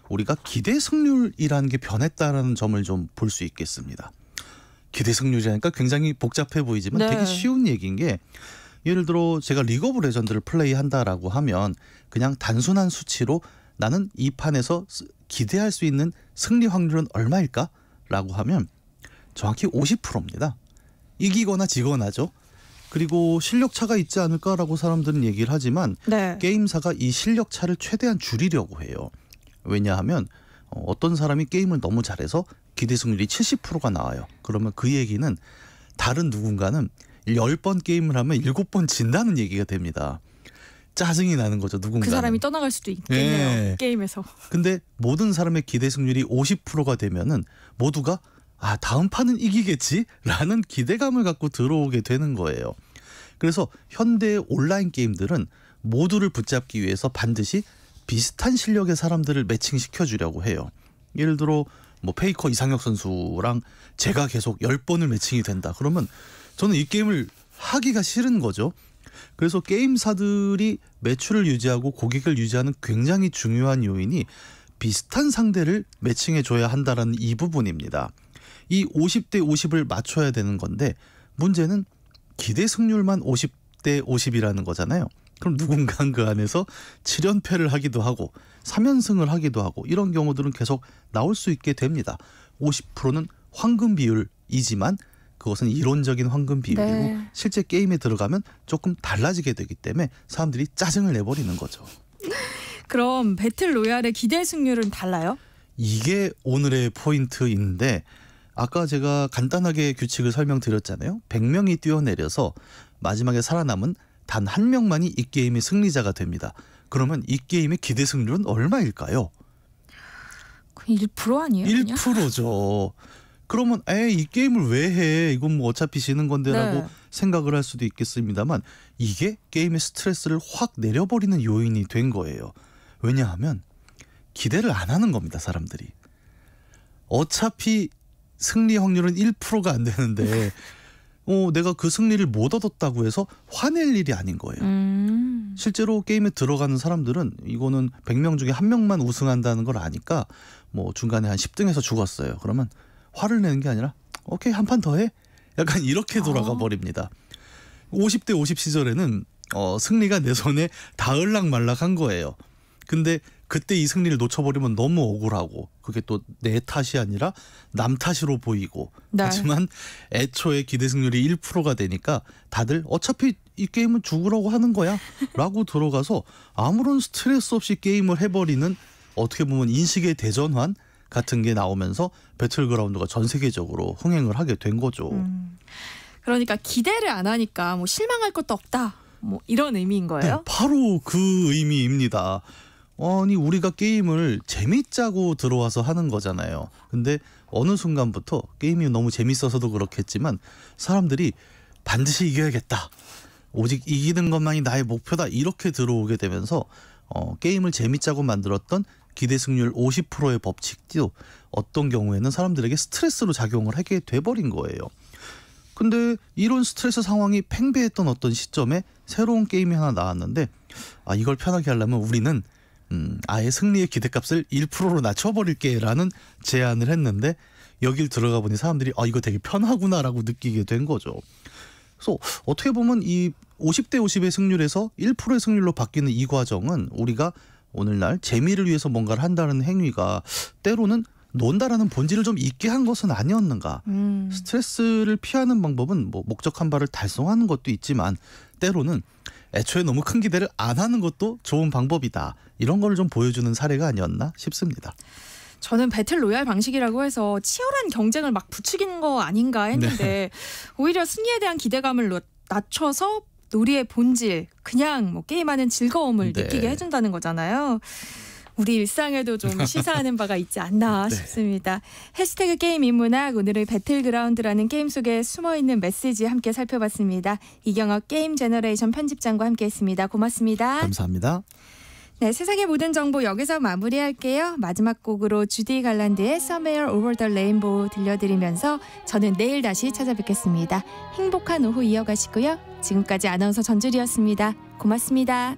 우리가 기대 승률이라는 게 변했다는 점을 좀 볼 수 있겠습니다. 기대 승률이라니까 굉장히 복잡해 보이지만 네. 되게 쉬운 얘기인 게 예를 들어 제가 리그 오브 레전드를 플레이한다라고 하면 그냥 단순한 수치로 나는 이 판에서 기대할 수 있는 승리 확률은 얼마일까? 라고 하면 정확히 50%입니다. 이기거나 지거나죠. 그리고 실력 차가 있지 않을까라고 사람들은 얘기를 하지만 네. 게임사가 이 실력 차를 최대한 줄이려고 해요. 왜냐하면 어떤 사람이 게임을 너무 잘해서 기대 승률이 70%가 나와요. 그러면 그 얘기는 다른 누군가는 10번 게임을 하면 7번 진다는 얘기가 됩니다. 짜증이 나는 거죠. 누군가는. 그 사람이 떠나갈 수도 있겠네요. 네. 게임에서. 근데 모든 사람의 기대 승률이 50%가 되면은 모두가 다음 판은 이기겠지라는 기대감을 갖고 들어오게 되는 거예요. 그래서 현대의 온라인 게임들은 모두를 붙잡기 위해서 반드시 비슷한 실력의 사람들을 매칭시켜 주려고 해요. 예를 들어 뭐 페이커 이상혁 선수랑 제가 계속 10번을 매칭이 된다. 그러면 저는 이 게임을 하기가 싫은 거죠. 그래서 게임사들이 매출을 유지하고 고객을 유지하는 굉장히 중요한 요인이 비슷한 상대를 매칭해 줘야 한다는 이 부분입니다. 이 50대 50을 맞춰야 되는 건데 문제는 기대 승률만 50대 50이라는 거잖아요. 그럼 누군가는 그 안에서 7연패를 하기도 하고 3연승을 하기도 하고 이런 경우들은 계속 나올 수 있게 됩니다. 50%는 황금 비율이지만 그것은 이론적인 황금 비율이고 네. 실제 게임에 들어가면 조금 달라지게 되기 때문에 사람들이 짜증을 내버리는 거죠. 그럼 배틀 로얄의 기대 승률은 달라요? 이게 오늘의 포인트인데 아까 제가 간단하게 규칙을 설명드렸잖아요. 100명이 뛰어내려서 마지막에 살아남은 단 한 명만이 이 게임의 승리자가 됩니다. 그러면 이 게임의 기대 승률은 얼마일까요? 1% 아니에요? 1%죠. 그러면 이 게임을 왜 해? 이건 뭐 어차피 지는 건데라고 네. 생각을 할 수도 있겠습니다만 이게 게임의 스트레스를 확 내려버리는 요인이 된 거예요. 왜냐하면 기대를 안 하는 겁니다. 사람들이. 어차피 승리 확률은 1%가 안 되는데 내가 그 승리를 못 얻었다고 해서 화낼 일이 아닌 거예요. 실제로 게임에 들어가는 사람들은 이거는 100명 중에 1명만 우승한다는 걸 아니까 뭐 중간에 한 10등에서 죽었어요. 그러면 화를 내는 게 아니라 오케이 한 판 더 해? 약간 이렇게 돌아가 버립니다. 50대 50 시절에는 승리가 내 손에 닿을락말락한 거예요. 근데 그때 이 승리를 놓쳐버리면 너무 억울하고 그게 또 내 탓이 아니라 남 탓으로 보이고 네. 하지만 애초에 기대 승률이 1%가 되니까 다들 어차피 이 게임은 죽으라고 하는 거야 라고 들어가서 아무런 스트레스 없이 게임을 해버리는 어떻게 보면 인식의 대전환 같은 게 나오면서 배틀그라운드가 전 세계적으로 흥행을 하게 된 거죠. 그러니까 기대를 안 하니까 뭐 실망할 것도 없다. 뭐 이런 의미인 거예요? 네, 바로 그 의미입니다. 아니 우리가 게임을 재밌자고 들어와서 하는 거잖아요. 근데 어느 순간부터 게임이 너무 재밌어서도 그렇겠지만 사람들이 반드시 이겨야겠다. 오직 이기는 것만이 나의 목표다. 이렇게 들어오게 되면서 게임을 재밌자고 만들었던 기대 승률 50%의 법칙도 어떤 경우에는 사람들에게 스트레스로 작용을 하게 돼버린 거예요. 근데 이런 스트레스 상황이 팽배했던 어떤 시점에 새로운 게임이 하나 나왔는데 이걸 편하게 하려면 우리는 아예 승리의 기대값을 1%로 낮춰버릴게 라는 제안을 했는데 여길 들어가 보니 사람들이 이거 되게 편하구나라고 느끼게 된 거죠. 그래서 어떻게 보면 이 50대 50의 승률에서 1%의 승률로 바뀌는 이 과정은 우리가 오늘날 재미를 위해서 뭔가를 한다는 행위가 때로는 논다라는 본질을 좀 잊게 한 것은 아니었는가. 스트레스를 피하는 방법은 뭐 목적한 바를 달성하는 것도 있지만 때로는 애초에 너무 큰 기대를 안 하는 것도 좋은 방법이다. 이런 걸 좀 보여주는 사례가 아니었나 싶습니다. 저는 배틀 로얄 방식이라고 해서 치열한 경쟁을 막 부추기는 거 아닌가 했는데 오히려 승리에 대한 기대감을 낮춰서 놀이의 본질, 그냥 뭐 게임하는 즐거움을 느끼게 해준다는 거잖아요. 우리 일상에도 좀 시사하는 바가 있지 않나 싶습니다. 해시태그 게임 인문학, 오늘의 배틀그라운드라는 게임 속에 숨어있는 메시지 함께 살펴봤습니다. 이경혁 게임 제너레이션 편집장과 함께했습니다. 고맙습니다. 감사합니다. 네, 세상의 모든 정보 여기서 마무리할게요. 마지막 곡으로 주디 갈란드의 Somewhere Over the Rainbow 들려드리면서 저는 내일 다시 찾아뵙겠습니다. 행복한 오후 이어가시고요. 지금까지 아나운서 전주리였습니다. 고맙습니다.